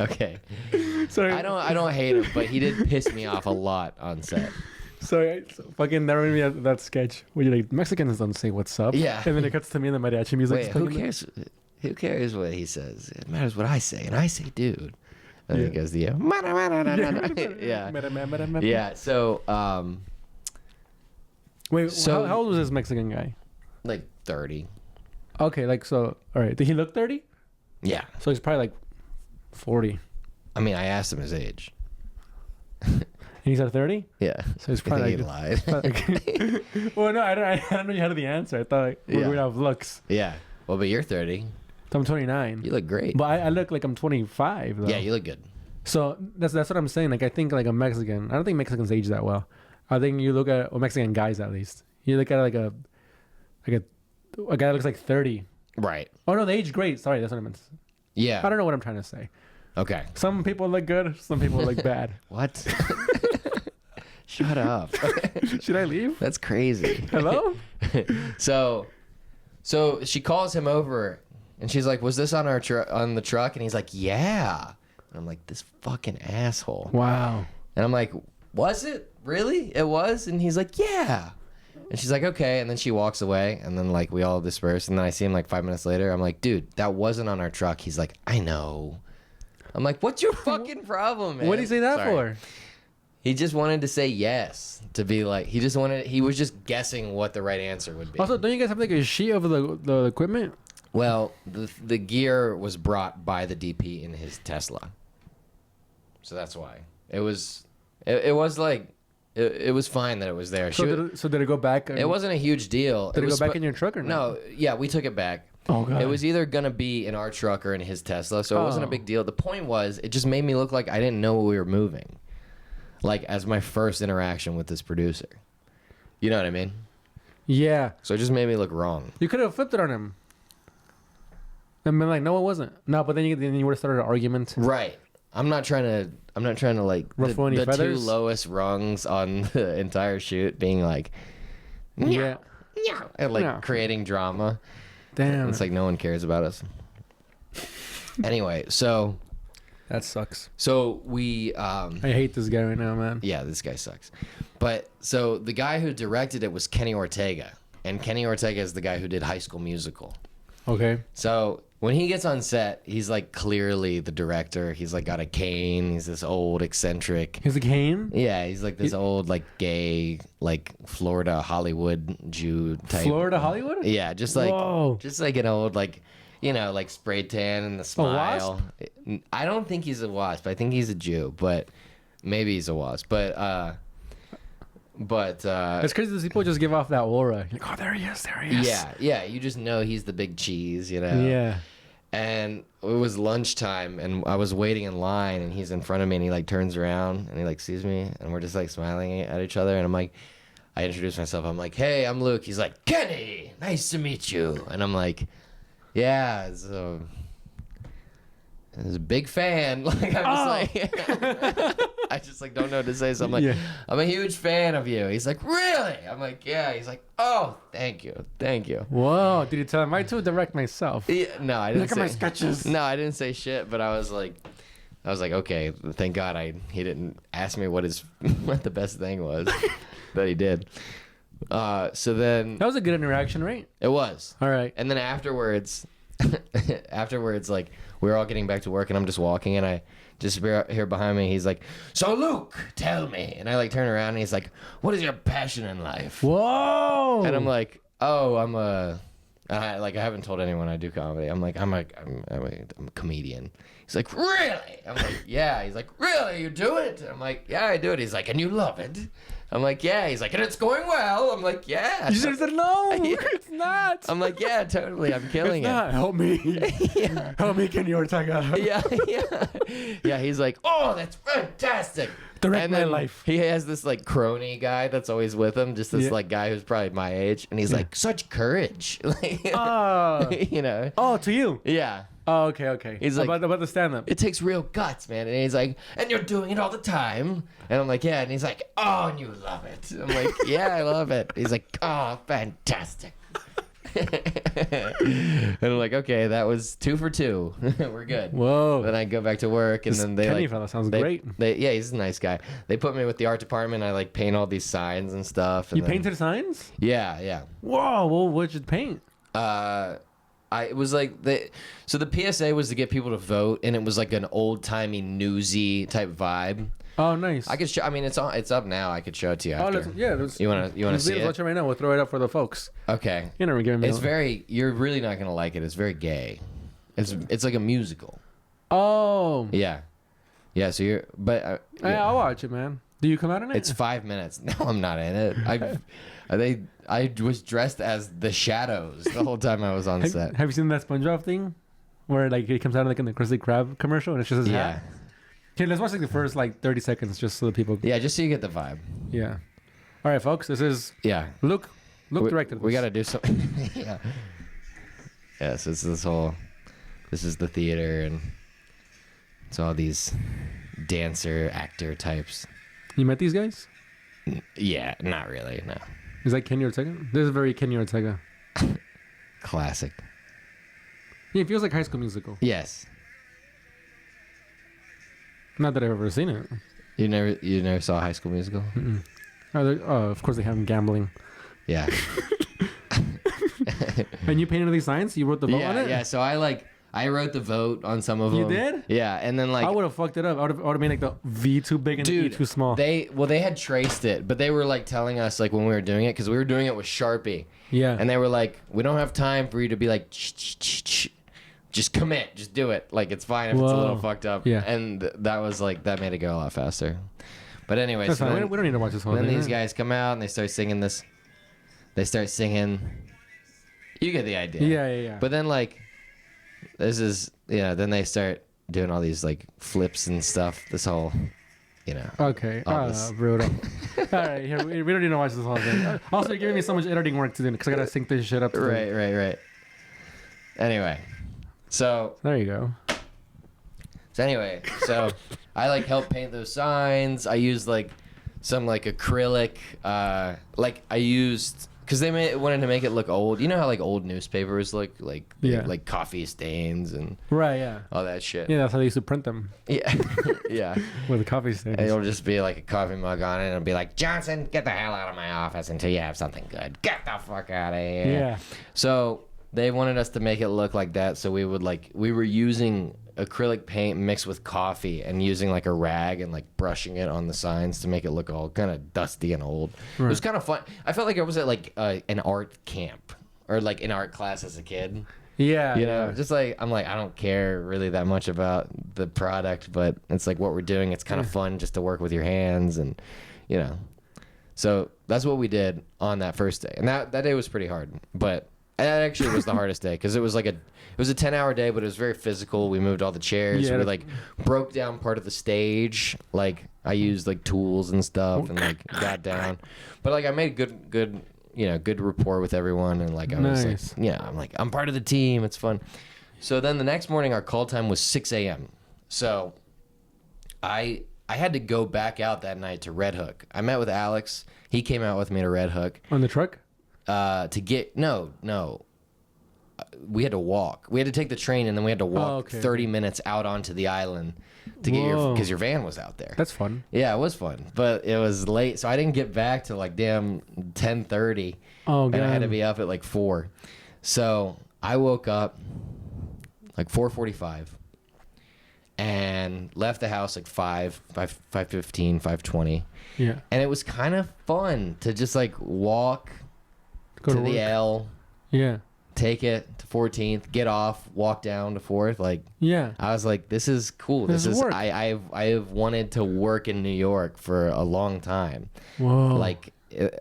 Okay. Sorry. I don't hate him, but he did piss me off a lot on set. So fucking that reminded me of that sketch where you're like, Mexicans don't say what's up. Yeah. And then it cuts to me and the mariachi music. Wait, who cares? Who cares what he says? It matters what I say, and I say, dude. And then he goes, yeah. Yeah. So Wait, So- how old was this Mexican guy? Like 30. Okay, like so. All right, did he look 30? Yeah. So he's probably like 40. I mean, I asked him his age. And he's at 30. Yeah. So he's I think probably he lied. like, well, no, I don't know you had the answer. I thought like, Yeah. we'd have looks. Yeah. Well, but you're 30. I'm 29. You look great. But I look like I'm 25 though. Yeah, you look good. So that's what I'm saying. Like I think like a Mexican. I don't think Mexicans age that well. I think you look at Mexican guys at least. You look at like a guy that looks like 30. Right. Oh no, they age great. Sorry, that's what I meant. Yeah. I don't know what I'm trying to say. Okay. Some people look good. Some people look bad. What? Shut up. Should I leave? That's crazy. Hello? So she calls him over, and she's like, "Was this on our on the truck?" And he's like, "Yeah." And I'm like, "This fucking asshole." Wow. And I'm like, "Was it really? It was?" And he's like, "Yeah." And she's like, "Okay." And then she walks away, and then like we all disperse. And then I see him like 5 minutes later. I'm like, "Dude, that wasn't on our truck." He's like, "I know." I'm like, "What's your fucking problem, man?" What did he say that Sorry. for? He just wanted to say yes, to be like, he was just guessing what the right answer would be. Also, don't you guys have like a sheet of the equipment? Well, the gear was brought by the DP in his Tesla. So that's why. It was like, it was fine that it was there. So did it go back? It wasn't a huge deal. Did it go was back in your truck or not? No, yeah, we took it back. Oh, God. It was either going to be in our truck or in his Tesla, so it wasn't a Oh. big deal. The point was, it just made me look like I didn't know we were moving. Like, as my first interaction with this producer. You know what I mean? Yeah. So it just made me look wrong. You could have flipped it on him. And been like, no, it wasn't. No, but then you would have started an argument. Right. I'm not trying to like Ruffle any the two feathers? lowest rungs on the entire shoot being like, Yeah. and like Yeah. creating drama. Damn. It's like no one cares about us. Anyway, so That sucks. we I hate this guy right now, man. yeah, this guy sucks. But so the guy who directed it was Kenny Ortega, and Kenny Ortega is the guy who did High School Musical. Okay. So when he gets on set, he's like clearly the director. He's like got a cane. He's this old eccentric. He's a cane? Yeah, he's like this old like gay like Florida Hollywood Jew type. Florida Hollywood? Yeah, just Whoa. like an old like, you know, like spray tan and the smile. wasp? I don't think he's a wasp. I think he's a Jew, but maybe he's a wasp. But It's crazy that people just give off that aura. You're like, oh, there he is. There he is. yeah, you just know he's the big cheese, you know. Yeah. And it was lunchtime, and I was waiting in line, and he's in front of me, and he like turns around, and he like sees me, and we're just like smiling at each other, and I'm like, I introduce myself. I'm like, "Hey, I'm Luke." He's like, "Kenny, nice to meet you." And I'm like, "Yeah, it's a big fan." Like I'm just like, I just like don't know what to say. So I'm like, Yeah. "I'm a huge fan of you." He's like, "Really?" I'm like, "Yeah." He's like, "Oh, thank you." Whoa. Did you tell him I too direct myself? Yeah, no, I didn't. Look at my sketches. No, I didn't say shit. But I was like, okay, thank God he didn't ask me what the best thing was that he did. So then That was a good interaction, right? it was. All right. And then afterwards, like we were all getting back to work, and I'm just walking, and I just hear behind me. He's like, "So Luke, tell me." And I like turn around, and he's like, "What is your passion in life?" Whoa. And I'm like, "Oh, I haven't told anyone I do comedy. I'm like, I'm a comedian." He's like, "Really?" I'm like, "Yeah." He's like, "Really? You do it?" I'm like, "Yeah, I do it." He's like, "And you love it?" I'm like, "Yeah." He's like, "And it's going well?" I'm like, "Yeah." You should have said no. Yeah. It's not. I'm like, "Yeah, totally. I'm killing it's it." not. Help me. Yeah. Help me, Kenny Ortega. Yeah. He's like, "Oh, that's fantastic." Direct And my then life. He has this like crony guy that's always with him, just this Yeah. like guy who's probably my age, and he's like, "Such courage," like, you know. Oh, to you. Yeah. Oh, okay. He's like- about the stand up. It takes real guts, man. And he's like, "And you're doing it all the time." And I'm like, "Yeah." And he's like, "Oh, and you love it." I'm like, "Yeah, I love it." He's like, "Oh, fantastic." And I'm like, "Okay, that was 2 for 2. We're good." Whoa. Then I go back to work, and This then they Kenny like, fella sounds they- great. yeah, he's a nice guy. They put me with the art department. I like paint all these signs and stuff. And You then- painted signs? Yeah. Whoa. Well, what'd you paint? It was like so the PSA was to get people to vote, and it was like an old timey newsy type vibe. Oh, nice. I could show. I mean, it's up now. I could show it to you after. You wanna see it? Watch it right now. We'll throw it up for the folks. Okay. You never give me. It's very. You're really not gonna like it. It's very gay. It's like a musical. Oh. Yeah. Yeah. So you're. But. Yeah. I'll watch it, man. Do you come out in it? It's 5 minutes. No, I'm not in it. I was dressed as the Shadows the whole time I was on set. Have you seen that SpongeBob thing, where like it comes out like in the Krusty Krab commercial and it's just his hat? Okay, let's watch like the first like 30 seconds just so the people. Yeah, just so you get the vibe. Yeah. All right, folks. This is. Yeah. Luke directed. We got to do something. Yeah. Yes, it's this whole. This is the theater and it's all these dancer actor types. You met these guys? Yeah, not really. No. Is that Kenny Ortega? This is very Kenny Ortega. Classic. Yeah, it feels like High School Musical. Yes. Not that I've ever seen it. You never saw High School Musical? Mm-mm. Of course they have gambling. Yeah. And you painted these signs? You wrote the vote on it? Yeah, so I wrote the vote on some of them. You did? Yeah, and then like I would have fucked it up. I would have made like the V too big and the E too small. They had traced it, but they were like telling us like when we were doing it because we were doing it with Sharpie. Yeah. And they were like, we don't have time for you to be like, just commit, just do it. Like it's fine if it's a little fucked up. Yeah. And that was like that made it go a lot faster. But anyway, that's so fine. then, we don't need to watch this whole then thing. these guys come out and they start singing this. They start singing. You get the idea. Yeah. But then like. This is, then they start doing all these, like, flips and stuff. This whole, Okay. Brutal. All right. Here, we don't need to watch this whole thing. Also, you're giving me so much editing work to do because I got to sync this shit up. Right. Anyway. So. There you go. So I, like, helped paint those signs. I used, like, some, like, acrylic. Like, I used... Because they wanted to make it look old. You know how like old newspapers look like like coffee stains and all that shit. Yeah, that's how they used to print them. Yeah, yeah. With the coffee stains. And it'll just be like a coffee mug on it, and it'll be like, Johnson, get the hell out of my office until you have something good. Get the fuck out of here. Yeah. So they wanted us to make it look like that, so we were using acrylic paint mixed with coffee and using like a rag and like brushing it on the signs to make it look all kind of dusty and old. Right. It was kind of fun. I felt like I was at like an art camp or like an art class as a kid. Yeah. Just like I'm like I don't care really that much about the product, but it's like what we're doing. It's kind of fun just to work with your hands and So that's what we did on that first day, and that day was pretty hard, but. That actually was the hardest day because it was a 10-hour day, but it was very physical. We moved all the chairs. We like broke down part of the stage. Like I used like tools and stuff and like got down. But like I made good rapport with everyone and like I was like, I'm like I'm part of the team. It's fun. So then the next morning our call time was 6 a.m. So I had to go back out that night to Red Hook. I met with Alex. He came out with me to Red Hook. On the truck? No. We had to walk. We had to take the train and then we had to walk 30 minutes out onto the island to get because your van was out there. That's fun. Yeah, it was fun, but it was late, so I didn't get back till like damn 10:30. Oh, God. And I had to be up at like 4. So I woke up like 4:45 and left the house like 5:15, 5:20. Yeah. And it was kind of fun to just like walk. Go to to the work. L, take it to 14th, get off, walk down to 4th. Like, I was like, this is cool. This is work. I've wanted to work in New York for a long time. Whoa. Like,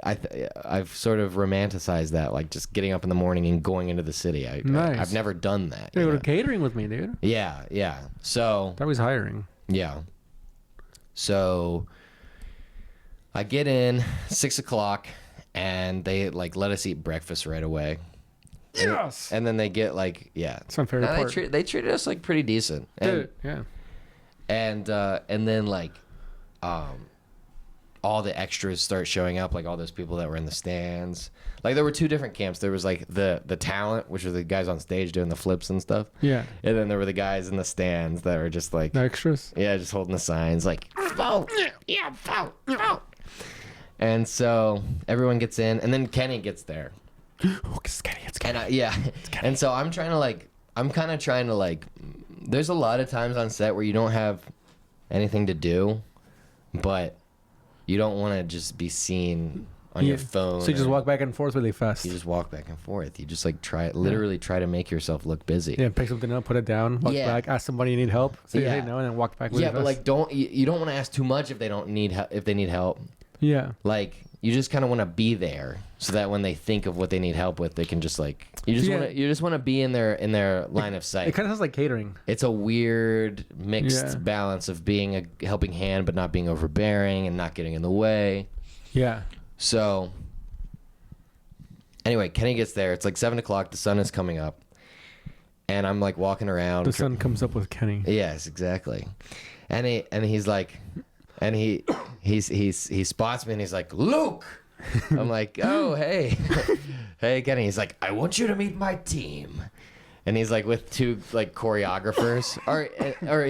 I've sort of romanticized that, like just getting up in the morning and going into the city. I've never done that. They were catering with me, dude. Yeah. So that was hiring. Yeah. So I get in 6 o'clock. And they like let us eat breakfast right away. Yes. And then they get like It's my favorite part. They treated us like pretty decent. And, And then like, all the extras start showing up, like all those people that were in the stands. Like there were 2 different camps. There was like the talent, which are the guys on stage doing the flips and stuff. Yeah. And then there were the guys in the stands that were just like the extras. Yeah, just holding the signs like vote, vote. And so everyone gets in, and then Kenny gets there. It's Kenny. And and so I'm kind of trying to like. There's a lot of times on set where you don't have anything to do, but you don't want to just be seen on your phone. So you just walk back and forth really fast. You just walk back and forth. You just like literally try to make yourself look busy. Yeah, pick something up, put it down, walk back, ask somebody you need help, say hey no, and then walk back. Really fast. But like you don't want to ask too much if they need help. Yeah. Like you just kind of want to be there so that when they think of what they need help with, they can just like you just want to be in their line of sight. It kind of sounds like catering. It's a weird mixed balance of being a helping hand but not being overbearing and not getting in the way. Yeah. So anyway, Kenny gets there. It's like 7 o'clock. The sun is coming up, and I'm like walking around. The sun comes up with Kenny. Yes, exactly. And he's like, and he spots me and he's like, Luke. I'm like, oh hey, hey Kenny. He's like, I want you to meet my team. And he's like with two like choreographers, or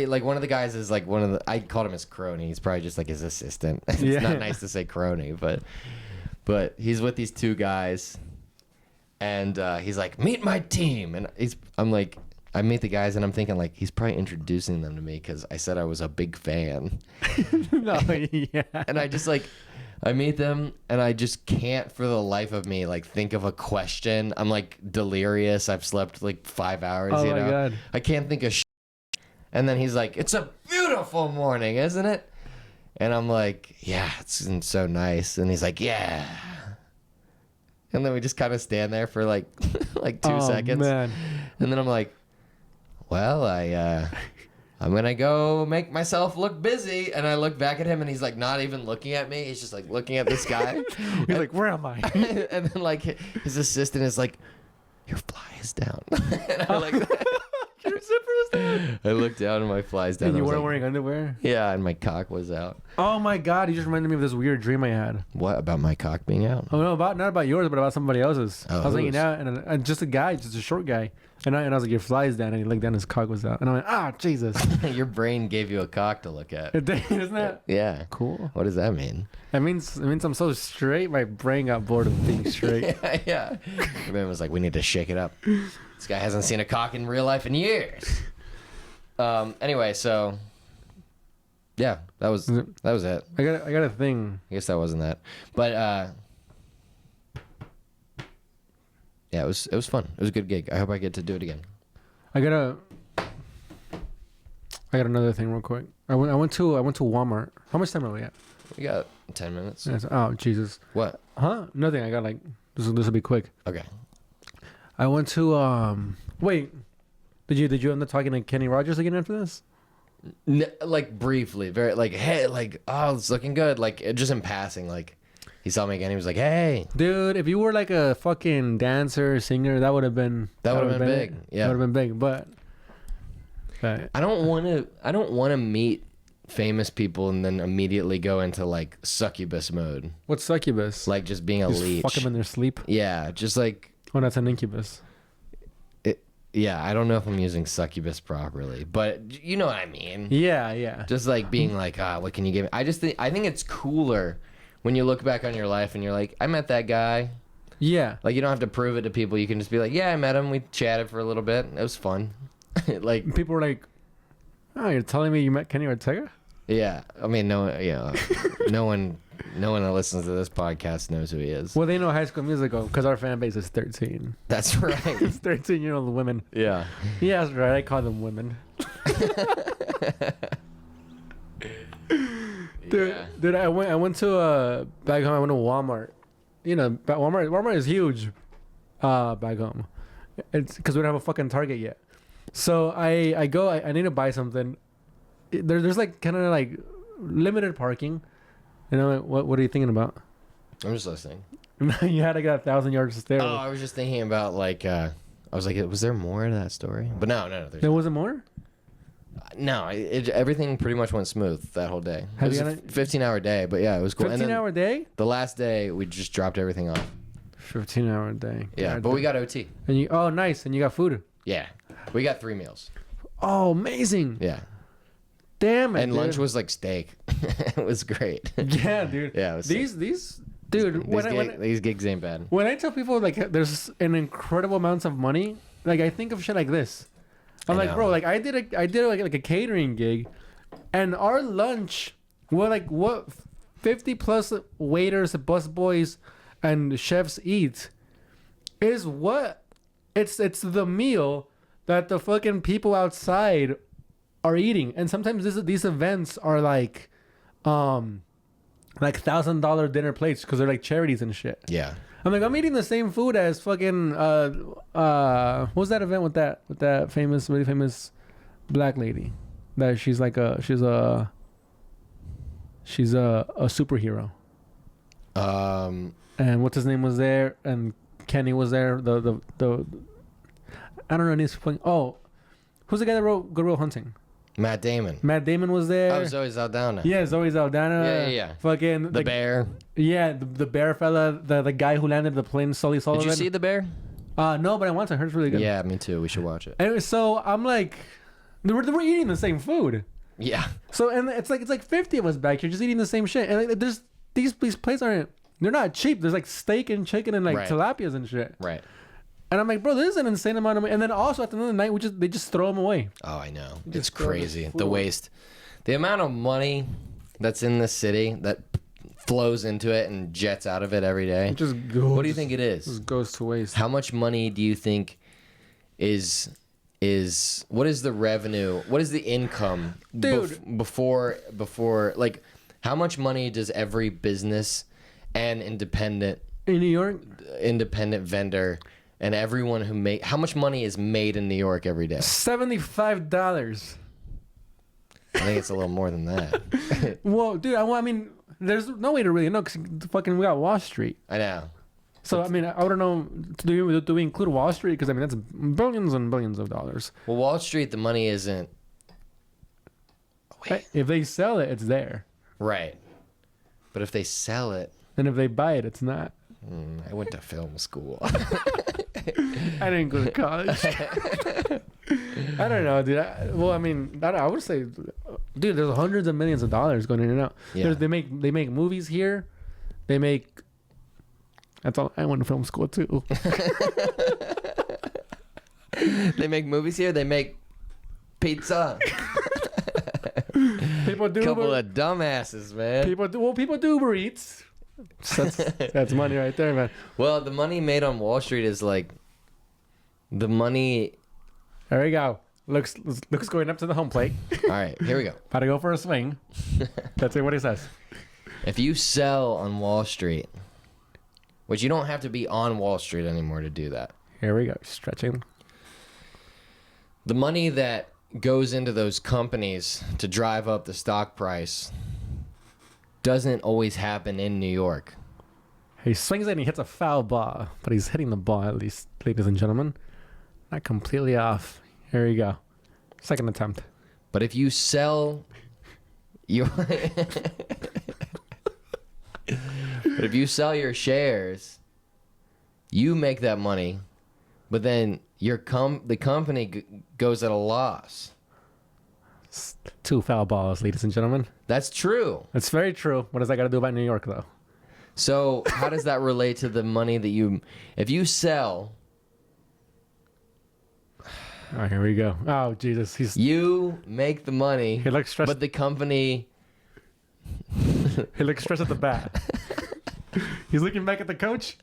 like one of the guys is like I called him his crony. He's probably just like his assistant. It's not nice to say crony, but he's with these two guys, and he's like, meet my team. And I'm like, I meet the guys, and I'm thinking like he's probably introducing them to me because I said I was a big fan. No, yeah. And I just like. I meet them, and I just can't for the life of me like think of a question. I'm like delirious. I've slept like 5 hours. Oh you know? my God. I can't think of shit. And then he's like, "It's a beautiful morning, isn't it?" And I'm like, "Yeah, it's so nice." And he's like, "Yeah." And then we just kind of stand there for like like 2 seconds. Man. And then I'm like, "Well, I'm gonna go make myself look busy." And I look back at him, and he's like not even looking at me. He's just like looking at this guy. He's like, where am I? And then like his assistant is like, your fly is down. And I like Your zipper was down. I looked down and my fly's down. And you weren't like, wearing underwear? Yeah, and my cock was out. Oh my God, you just reminded me of this weird dream I had. What about my cock being out? Oh no, not about yours, but about somebody else's. Oh, I was hanging whose? out, and just a guy, just a short guy. And I was like, your fly's down, and he looked down, his cock was out. And I went, ah, Jesus. Your brain gave you a cock to look at. Isn't that Yeah. cool? What does that mean? It means I'm so straight, my brain got bored of being straight. Yeah. Your brain was like, we need to shake it up. This guy hasn't seen a cock in real life in years. Anyway, so yeah, that was it. I got a thing. I guess that wasn't that. But yeah, it was fun. It was a good gig. I hope I get to do it again. I got another thing real quick. I went to Walmart. How much time are we at? We got 10 minutes. Yes. Oh Jesus. What? Huh? Nothing. I got like this will be quick. Okay. I went to wait. Did you end up talking to Kenny Rogers again after this? Like briefly, very like, hey, like, oh, it's looking good. Like just in passing, like he saw me again. He was like, hey, dude, if you were like a fucking dancer, singer, that would have been big. Yeah, that would have been big. But I don't want to meet famous people and then immediately go into like succubus mode. What's succubus? Like just being a leech. Fuck them in their sleep. Yeah, just like. Oh, that's an incubus. Yeah, I don't know if I'm using succubus properly, but you know what I mean. Yeah. Just like being like, what can you give me? I think it's cooler when you look back on your life and you're like, I met that guy. Yeah. Like you don't have to prove it to people. You can just be like, yeah, I met him. We chatted for a little bit. It was fun. Like people were like, oh, you're telling me you met Kenny Ortega? Yeah. I mean, no one that listens to this podcast knows who he is. Well, they know High School Musical because our fan base is 13. That's right. It's 13-year-old women. Yeah. Yeah, that's right. I call them women. Dude, I went to back home. I went to Walmart. You know, Walmart is huge. Back home, it's because we don't have a fucking Target yet. So I go. I need to buy something. There's like kind of like limited parking. You know, what are you thinking about? I'm just listening. You had to get 1,000 yards to stare. Oh, I was just thinking about like, I was like, was there more to that story? But no. There wasn't more? No, everything pretty much went smooth that whole day. Have it was a 15-hour day, but yeah, it was cool. 15-hour day? The last day, we just dropped everything off. 15-hour day. Yeah, God, but we got OT. And oh, nice. And you got food. Yeah, we got 3 meals. Oh, amazing. Yeah. Damn it, and dude. lunch was like steak. It was great. Yeah, dude. Yeah, it was these dude. These gigs ain't bad. When I tell people like there's an incredible amounts of money, like I think of shit like this. I'm like, bro, like I did like a catering gig, and our lunch what 50 plus waiters, busboys, and chefs eat is what it's the meal that the fucking people outside are eating. And sometimes these events are like $1,000 dinner plates because they're like charities and shit. Yeah. I'm like, I'm eating the same food as fucking what was that event with that really famous black lady that she's a superhero. And what's his name was there, and Kenny was there. The I don't know. Who's the guy that wrote Good Will Hunting? Matt Damon. Matt Damon was there. Oh, Zoe Saldana. Yeah, Zoe Saldana. Yeah. Fucking the bear. Yeah, the bear fella, the guy who landed the plane, Sully Sullivan. Did you see The Bear? No, but I want to. I heard it's really good. Yeah, me too. We should watch it. Anyway, so I'm like, we're eating the same food. Yeah. So and it's like 50 of us back here just eating the same shit. And like, there's these plates they're not cheap. There's like steak and chicken and like tilapias and shit. Right. And I'm like, bro, this is an insane amount of money. And then also at the end of the night, they just throw them away. Oh, I know. It's crazy. The waste. The amount of money that's in this city that flows into it and jets out of it every day. It just goes. What do you think it is? Just goes to waste. How much money do you think is what is the revenue? What is the income? Dude. Before like how much money does every business and independent in New York vendor and everyone how much money is made in New York every day? $75. I think it's a little more than that. Well, dude, I mean, there's no way to really know because fucking we got Wall Street. I know. So I mean, I don't know. Do we include Wall Street? Because I mean, that's billions and billions of dollars. Well, Wall Street, the money isn't. Wait. If they sell it, it's there. Right. But if they sell it, and if they buy it, it's not. I went to film school. I didn't go to college. I don't know, dude. I would say, dude, there's hundreds of millions of dollars going in and out. Yeah. They make movies here. They make. That's all. I went to film school too. They make movies here. They make pizza. People do. Couple of dumbasses, man. People do Uber Eats. That's money right there, man. Well, the money made on Wall Street is like the money. There we go. Luke's going up to the home plate. All right, here we go. About to go for a swing. That's what he says. If you sell on Wall Street, which you don't have to be on Wall Street anymore to do that. Here we go. Stretching. The money that goes into those companies to drive up the stock price doesn't always happen in New York. He swings it and he hits a foul ball, but he's hitting the ball at least, ladies and gentlemen. Not completely off. Here we go. Second attempt. But if you sell your But if you sell your shares, you make that money, but then the company goes at a loss. 2 foul balls, ladies and gentlemen. That's true. It's very true. What does that got to do about New York, though? So how does that relate to the money that if you sell? Oh, here we go. Oh, Jesus. You make the money. He looks stressed. But the company. He looks stressed at the bat. He's looking back at the coach.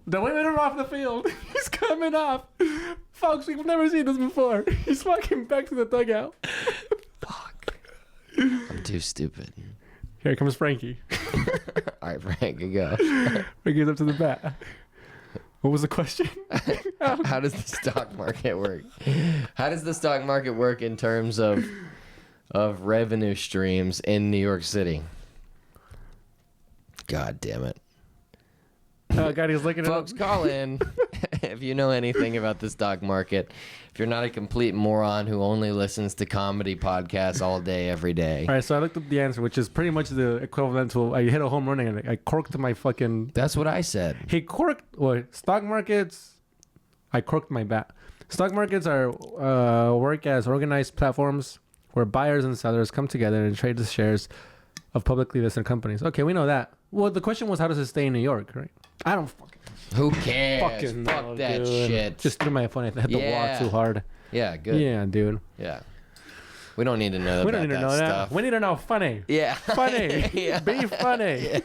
Don't let him off the field. He's coming off. Folks, we've never seen this before. He's walking back to the dugout. Fuck. I'm too stupid. Here comes Frankie. All right, Frankie, go. Frankie's up to the bat. What was the question? How does the stock market work? How does the stock market work in terms of revenue streams in New York City? God damn it. Oh, God, he's looking at Folks, call in if you know anything about the stock market. If you're not a complete moron who only listens to comedy podcasts all day, every day. All right, so I looked up the answer, which is pretty much the equivalent to I hit a home run and I corked my fucking... That's what I said. He corked... stock markets... I corked my bat. Stock markets are work as organized platforms where buyers and sellers come together and trade the shares of publicly listed companies. Okay, we know that. Well, the question was, how does it stay in New York, right? I don't fucking... Who cares? Fuck know, that dude. shit. Just threw my phone. I hit the wall too hard. Yeah, good. Yeah, dude. Yeah. We don't need to know We about don't need to that know stuff. that. We need to know funny. Yeah. Funny. Yeah. Be funny. Yeah.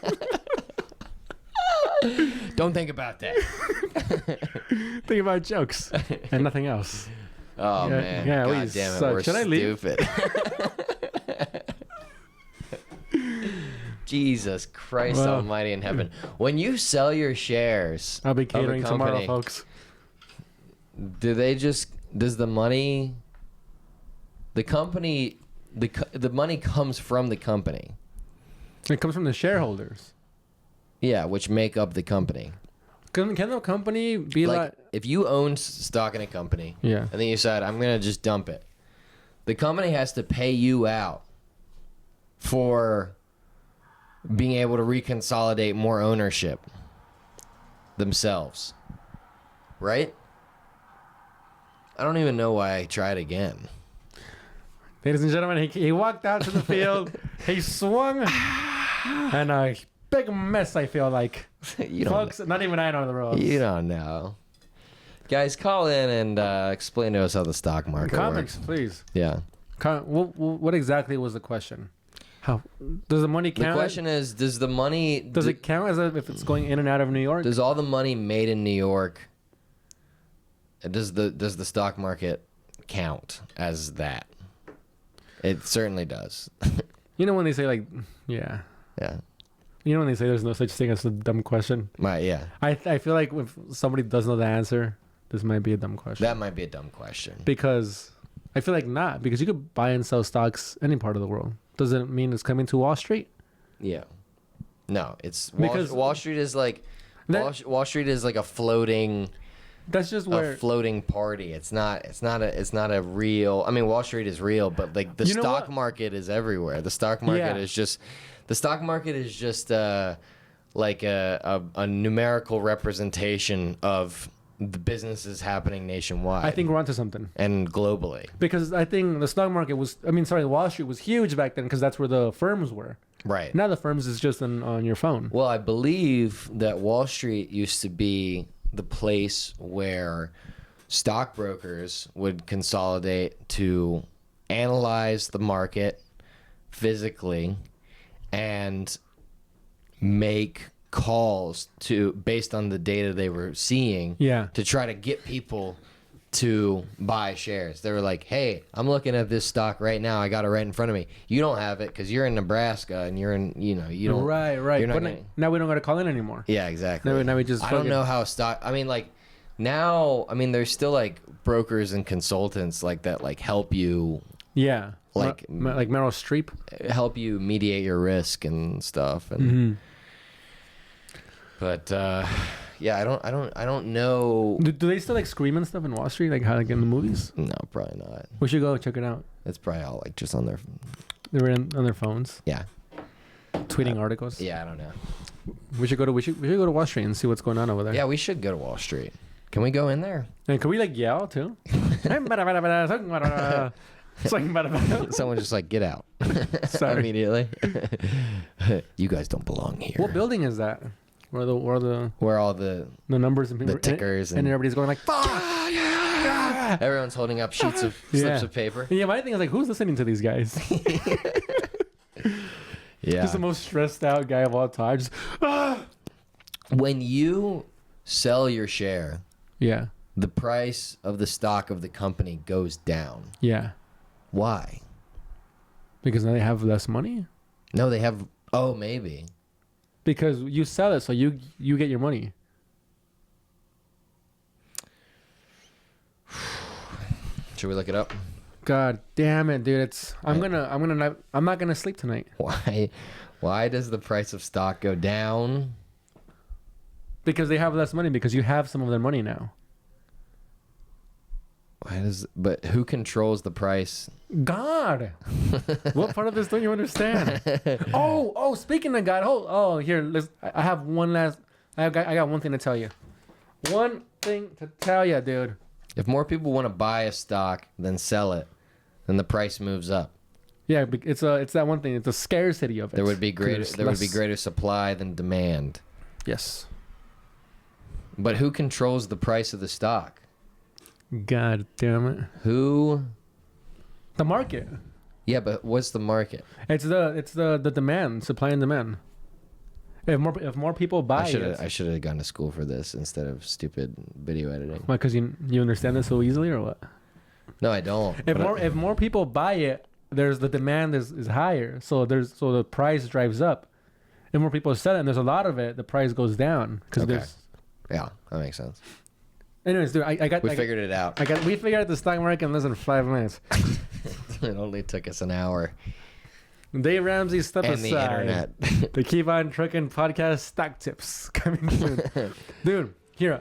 Don't think about that. Think about jokes and nothing else. Oh, Yeah, man. yeah, God we damn it. suck. We're Should I leave? stupid. Jesus Christ Well, almighty in heaven. When you sell your shares I'll be of a catering tomorrow, company, folks. does the money, the company, the money comes from the company? It comes from the shareholders. Yeah, which make up the company. Can the company be like if you own stock in a company, yeah, and then you decide, I'm going to just dump it, the company has to pay you out for being able to reconsolidate more ownership themselves. Right? I don't even know why I tried again. ladies and gentlemen, he walked out to the field, he swung, and a big mess, I feel like. You Folks, not even I know the rules. You don't know. Guys, call in and explain to us how the stock market Comments, works. please. Yeah. What exactly was the question? How does the money count? The question is, does the money... Does it count as if it's going in and out of New York? Does all the money made in New York... Does the stock market count as that? It certainly does. You know when they say like, yeah. Yeah. You know when they say there's no such thing as a dumb question? Yeah. I feel like if somebody does know the answer, this might be a dumb question. That might be a dumb question. Because I feel like not. Because you could buy and sell stocks any part of the world. Does it mean it's coming to Wall Street? Yeah. No, it's... Because Wall Street is like... Wall Street is like a floating... That's just where... A floating party. It's not a real... I mean, Wall Street is real, but like the stock market is everywhere. The stock market is just... The stock market is just like a numerical representation of the businesses happening nationwide. I think we're onto something. And globally. Because I think the stock market was... Wall Street was huge back then because that's where the firms were. Right. Now the firms is just on your phone. Well, I believe that Wall Street used to be the place where stockbrokers would consolidate to analyze the market physically and make calls based on the data they were seeing to try to get people to buy shares. They were like, hey, I'm looking at this stock right now. I got it right in front of me. You don't have it because you're in Nebraska and you're in, you don't. Right. Now we don't got to call in anymore. Yeah, exactly. Now we just... I don't know how stock... I mean, like, now, there's still, like, brokers and consultants like that, like, help you... Yeah. Like Meryl Streep? Help you mediate your risk and stuff. And But, yeah, I don't know. Do they still like scream and stuff in Wall Street, like how like in the movies? No, probably not. We should go check it out. It's probably all like just on their. They were on their phones. Yeah. Tweeting articles. Yeah, I don't know. We should go to Wall Street and see what's going on over there. Yeah, we should go to Wall Street. Can we go in there? And can we like yell too? Someone just like get out. Sorry. Immediately. You guys don't belong here. What building is that? Where all the numbers and the tickers and everybody's going like fuck. Everyone's holding up slips of paper. Yeah, my thing is like, who's listening to these guys? Yeah, just the most stressed out guy of all time. Just, When you sell your share, the price of the stock of the company goes down. Yeah. Why? Because now they have less money? No, they have... Oh, maybe. Because you sell it, so you get your money. Should we look it up? God damn it, dude! I'm not gonna sleep tonight. Why does the price of stock go down? Because they have less money. Because you have some of their money now. But who controls the price? God. What part of this don't you understand? Oh, speaking of God, here, I have one last. I got one thing to tell you. One thing to tell you, dude. If more people want to buy a stock than sell it, then the price moves up. Yeah, it's that one thing. It's a scarcity of it. There would be greater supply than demand. Yes. But who controls the price of the stock? God damn it. Who? The market. Yeah, but what's the market? It's the demand, supply and demand. If more people buy I should have gone to school for this instead of stupid video editing. Why? Because you understand this so easily, or what? No, I don't. If more people buy it, there's the demand is higher, so the price drives up. If more people sell it, and there's a lot of it, the price goes down because there's. Yeah, that makes sense. Anyways, dude, we figured it out. We figured out the stock market in less than 5 minutes. It only took us an hour. Dave Ramsey step and aside. The internet. The Keep On Trucking podcast stock tips coming soon. Dude, here,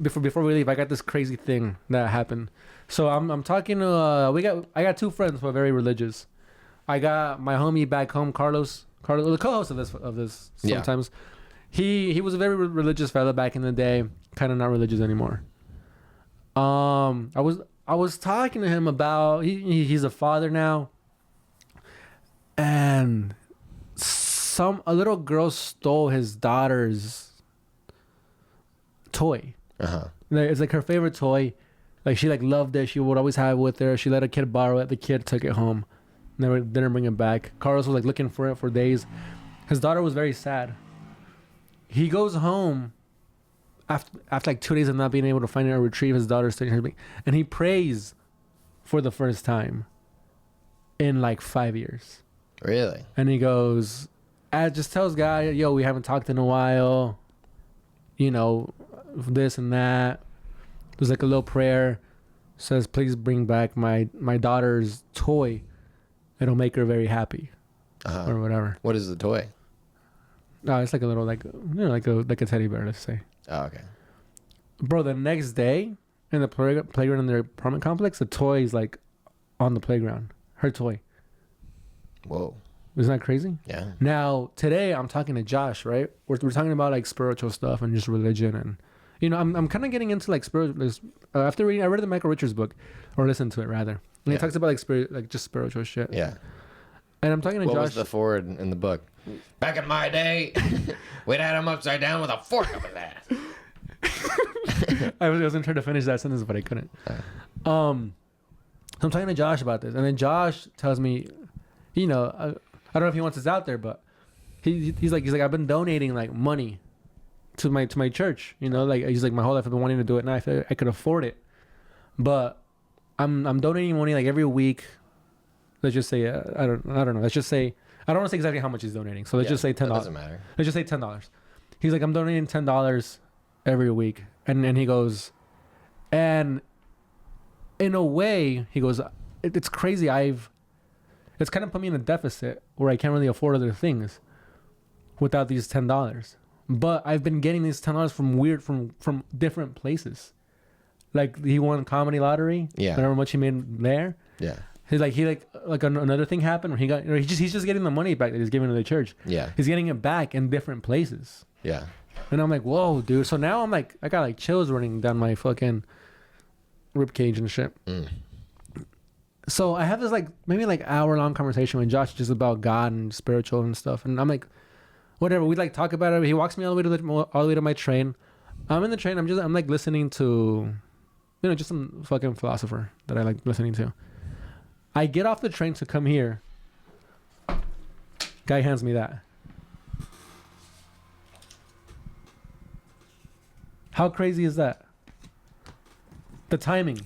before we leave, I got this crazy thing that happened. So I'm talking to I got 2 friends who are very religious. I got my homie back home, Carlos, the co-host of this sometimes. Yeah. He was a very religious fella back in the day, kind of not religious anymore. I was talking to him about he's a father now, and a little girl stole his daughter's toy. It's like her favorite toy. Like she loved it. She would always have it with her. She let a kid borrow it. The kid took it home. Never didn't bring it back. Carlos was looking for it for days. His daughter was very sad. He goes home after 2 days of not being able to find it or retrieve his daughter's thing, and he prays for the first time in 5 years. Really? And he goes, just tells God, yo, we haven't talked in a while. You know, this and that. There's a little prayer. Says, please bring back my daughter's toy. It'll make her very happy. Or whatever. What is the toy? No, it's like a little like a teddy bear, let's say. Oh, okay. Bro, the next day in the playground in their apartment complex, the toy is on the playground. Her toy. Whoa. Isn't that crazy? Yeah. Now, today I'm talking to Josh, right? We're talking about spiritual stuff and just religion, and I'm kind of getting into spiritual. After reading, I read the Michael Richards book, or listened to it rather, and he talks about just spiritual shit. Yeah. And I'm talking to Josh. What was the forward in the book? Back in my day, we'd had him upside down with a fork up his ass. I was gonna try to finish that sentence, but I couldn't. So I'm talking to Josh about this, and then Josh tells me, I don't know if he wants this out there, but he's like I've been donating money to my church. He's like, my whole life I've been wanting to do it, and I could afford it, but I'm donating money every week. Let's just say I don't know. Let's just say I don't want to say exactly how much he's donating. So let's just say $10. Doesn't matter. Let's just say $10. He's like, I'm donating $10 every week, and he goes, and in a way, he goes, it's crazy. It's kind of put me in a deficit where I can't really afford other things without these $10. But I've been getting these $10 from different places. He won comedy lottery. Yeah. However much he made there. Yeah. He's another thing happened where he got, he's just getting the money back that he's giving to the church. Yeah. He's getting it back in different places. Yeah. And I'm like, whoa, dude. So now I'm I got chills running down my fucking rib cage and shit. Mm. So I have this maybe hour-long conversation with Josh just about God and spiritual and stuff. And I'm like, whatever. We talk about it. He walks me all the way to my train. I'm in the train. I'm listening to, just some fucking philosopher that I like listening to. I get off the train to come here. Guy hands me that. How crazy is that? The timing.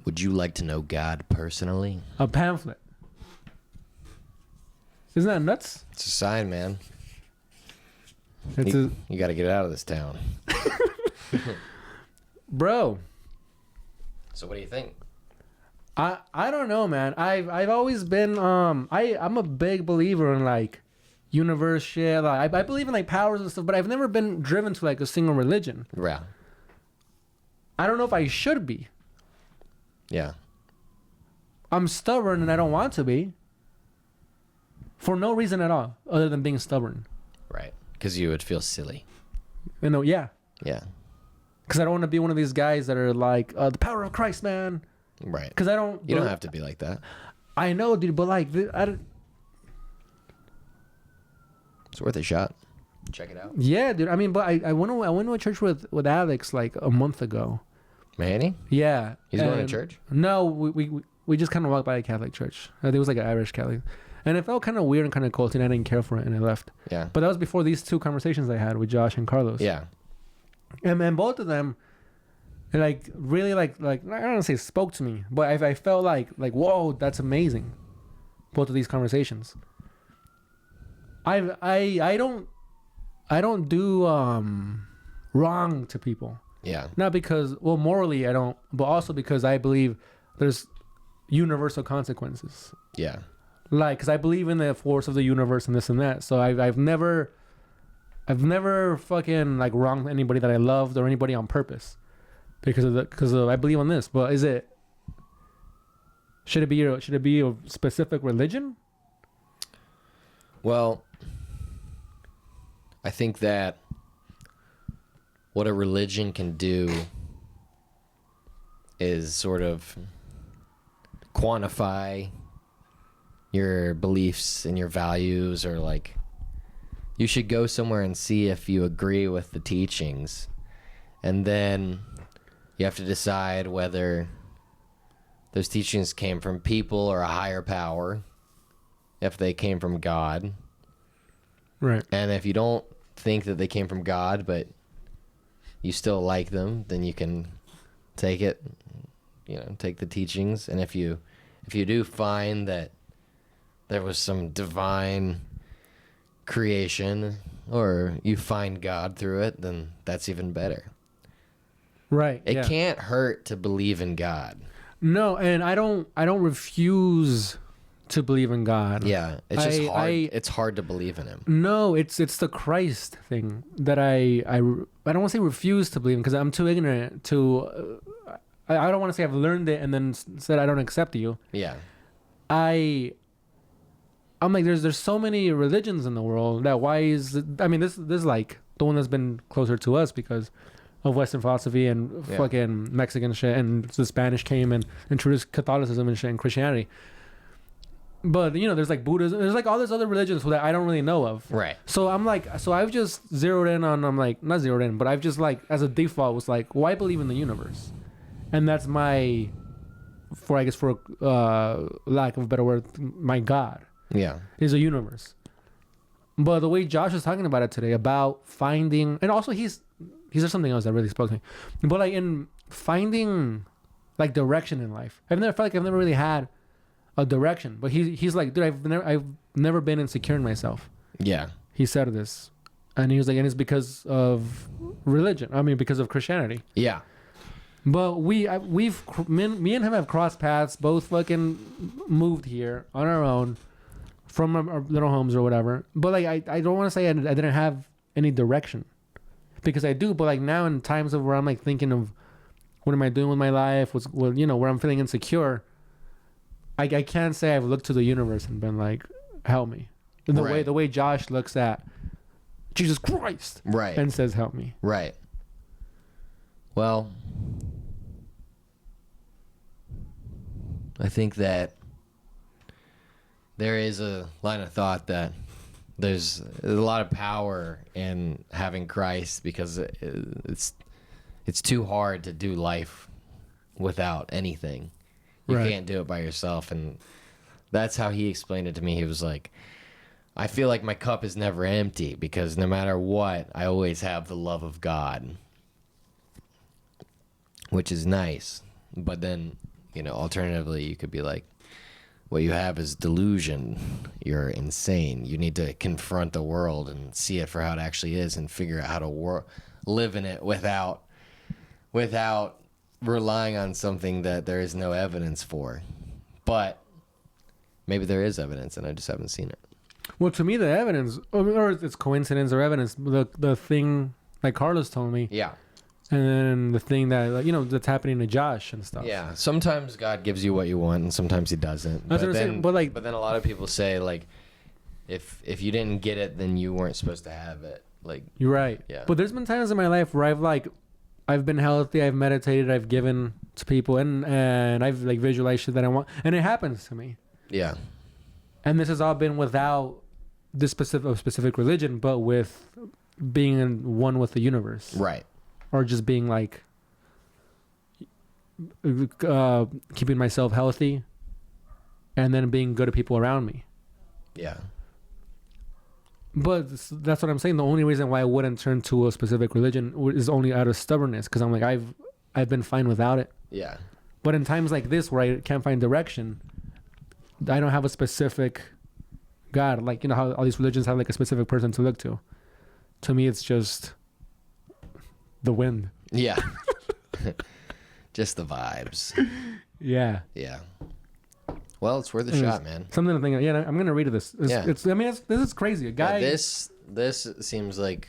Would you like to know God personally? A pamphlet. Isn't that nuts? It's a sign, man. You got to get out of this town. Bro. So what do you think? I don't know, man. I've always been I'm a big believer in universe shit. I believe in powers and stuff, but I've never been driven to a single religion. Yeah. I don't know if I should be. Yeah. I'm stubborn and I don't want to be. For no reason at all, other than being stubborn. Right. Because you would feel silly. Yeah. Yeah. Because I don't want to be one of these guys that are the power of Christ, man. Right. Because I don't. You don't have to be like that. I know, dude, but I don't. It's worth a shot. Check it out. Yeah, dude. I mean, but I went to a church with Alex a month ago. Manny? Yeah. He's going to church? No, we we just kind of walked by a Catholic church. It was like an Irish Catholic. And it felt kind of weird and kind of culty, and I didn't care for it, and I left. Yeah. But that was before these 2 conversations I had with Josh and Carlos. Yeah. And both of them, like, really, like I don't want to say spoke to me, but I felt like, whoa, that's amazing. Both of these conversations. I don't do wrong to people. Yeah. Not because, well, morally I don't, but also because I believe there's universal consequences. Yeah. Like, because I believe in the force of the universe and this and that. So I've never fucking like wronged anybody that I loved or anybody on purpose because I believe on this. But should it be a specific religion? Well, I think that what a religion can do is sort of quantify your beliefs and your values, or like you should go somewhere and see if you agree with the teachings, and then you have to decide whether those teachings came from people or a higher power, if they came from God. Right. And if you don't think that they came from God, but you still like them, then you can take it, take the teachings. And if you do find that there was some divine creation, or you find God through it, then that's even better. Right. It can't hurt to believe in God. No, and I don't refuse to believe in God. Yeah, it's just hard. It's hard to believe in him. No, it's the Christ thing that I don't want to say refuse to believe in, because I'm too ignorant to. I don't want to say I've learned it and then said I don't accept you. Yeah. I'm like, there's so many religions in the world that why is it, I mean, this is like the one that's been closer to us because of Western philosophy and fucking Mexican shit, and the Spanish came and introduced Catholicism and shit and Christianity. But there's like Buddhism, there's like all these other religions that I don't really know of. Right. So I'm like, so I've just zeroed in on, I'm like, not zeroed in, but I've just like, as a default was like, well, I believe in the universe. And that's my, for lack of a better word, my God. Yeah. Is a universe. But the way Josh was talking about it today, about finding, and also he's just something else that really spoke to me. But like in finding like direction in life, I've never really had a direction. But he's like, dude, I've never been insecure in myself. Yeah. He said this, and he was like, and it's because of religion. I mean, because of Christianity. Yeah. But me and him have crossed paths. Both fucking moved here on our own from our little homes or whatever. But like, I don't want to say I didn't have any direction, because I do. But like now in times of where I'm like thinking of what am I doing with my life, where I'm feeling insecure, I can't say I've looked to the universe and been like, help me. The way Josh looks at Jesus Christ, right, and says, help me. Right. Well, I think that there is a line of thought that there's a lot of power in having Christ, because it's too hard to do life without anything. You can't do it by yourself. And that's how he explained it to me. He was like, I feel like my cup is never empty, because no matter what, I always have the love of God, which is nice. But then, alternatively, you could be like, what you have is delusion. You're insane. You need to confront the world and see it for how it actually is, and figure out how to live in it without relying on something that there is no evidence for. But maybe there is evidence and I just haven't seen it. Well, to me, the evidence, or it's coincidence or evidence, the thing like Carlos told me. Yeah. And then the thing that, that's happening to Josh and stuff. Yeah. Sometimes God gives you what you want, and sometimes he doesn't. That's what I'm saying. But then a lot of people say, like, if you didn't get it, then you weren't supposed to have it. Like, you're right. Yeah. But there's been times in my life where I've been healthy, I've meditated, I've given to people, and I've like visualized shit that I want, and it happens to me. Yeah. And this has all been without this specific religion, but with being in one with the universe. Right. Or just being like keeping myself healthy and then being good to people around me. Yeah. But that's what I'm saying. The only reason why I wouldn't turn to a specific religion is only out of stubbornness, because I'm like, I've been fine without it. Yeah. But in times like this where I can't find direction, I don't have a specific God. Like, you know how all these religions have like a specific person to look to. To me, it's just the wind. Yeah. Just the vibes. Yeah. Yeah. Well, it's worth a shot, man. Something to think of. Yeah, I'm gonna read this. This is crazy. A guy. Yeah, this seems like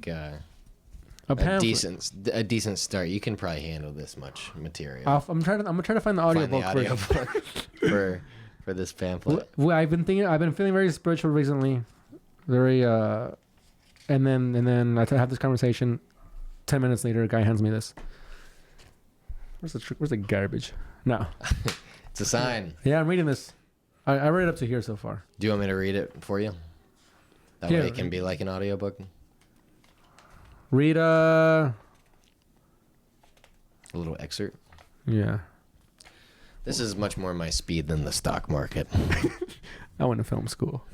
a pamphlet. decent start. You can probably handle this much material. I'm gonna try to find the audiobook for this pamphlet. Well, I've been feeling very spiritual recently, very and then I have this conversation. 10 minutes later, a guy hands me this. Where's the garbage? No. It's a sign. Yeah, I'm reading this. I read it up to here so far. Do you want me to read it for you? That way it can be like an audiobook. Read a little excerpt. Yeah. This is much more my speed than the stock market. I went to film school.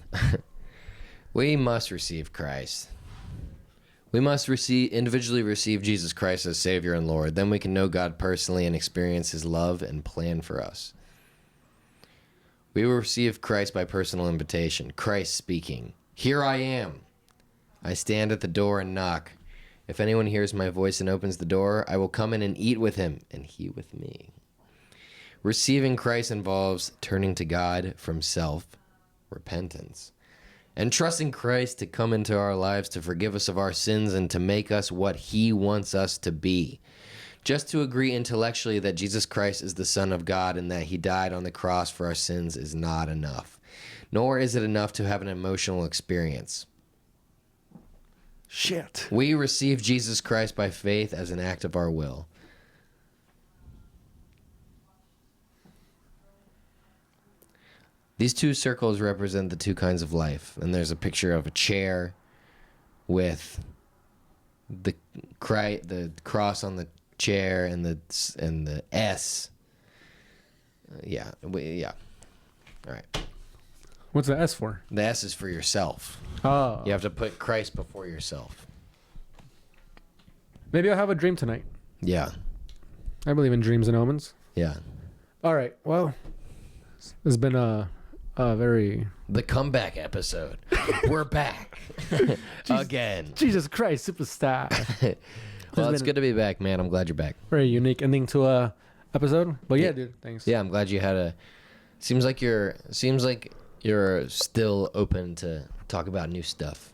We must receive Christ. We must individually receive Jesus Christ as Savior and Lord. Then we can know God personally and experience His love and plan for us. We will receive Christ by personal invitation. Christ speaking. Here I am. I stand at the door and knock. If anyone hears my voice and opens the door, I will come in and eat with him, and he with me. Receiving Christ involves turning to God from self, repentance, and trusting Christ to come into our lives to forgive us of our sins and to make us what He wants us to be. Just to agree intellectually that Jesus Christ is the Son of God and that He died on the cross for our sins is not enough. Nor is it enough to have an emotional experience. Shit. We receive Jesus Christ by faith as an act of our will. These two circles represent the two kinds of life. And there's a picture of a chair with the cross on the chair and the S. Yeah. All right. What's the S for? The S is for yourself. Oh. You have to put Christ before yourself. Maybe I'll have a dream tonight. Yeah. I believe in dreams and omens. Yeah. All right. Well, it's been a very... The comeback episode. We're back. Again. Jesus Christ, superstar. Well, it's good to be back, man. I'm glad you're back. Very unique ending to a episode. But yeah, dude, thanks. Yeah, I'm glad you had seems like you're still open to talk about new stuff.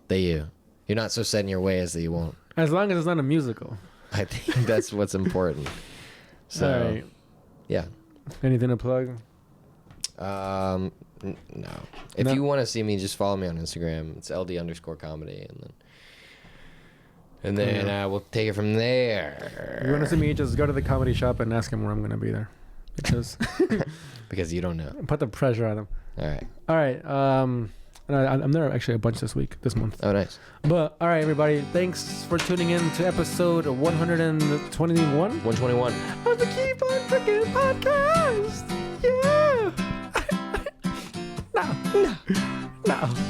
You're not so set in your ways that you won't. As long as it's not a musical. I think that's what's important. So, all right. Yeah. Anything to plug? No. If you want to see me, just follow me on Instagram. It's LD_comedy, and then we'll take it from there. If you want to see me, just go to the comedy shop and ask him where I'm going to be there. Because you don't know. Put the pressure on him. All right. I'm there actually a bunch this month. Oh, nice. But all right, everybody, thanks for tuning in to episode 121. 121 of the Keep On Freaking Podcast. Yeah.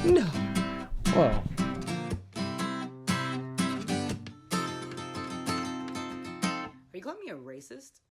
No. Well. Are you calling me a racist?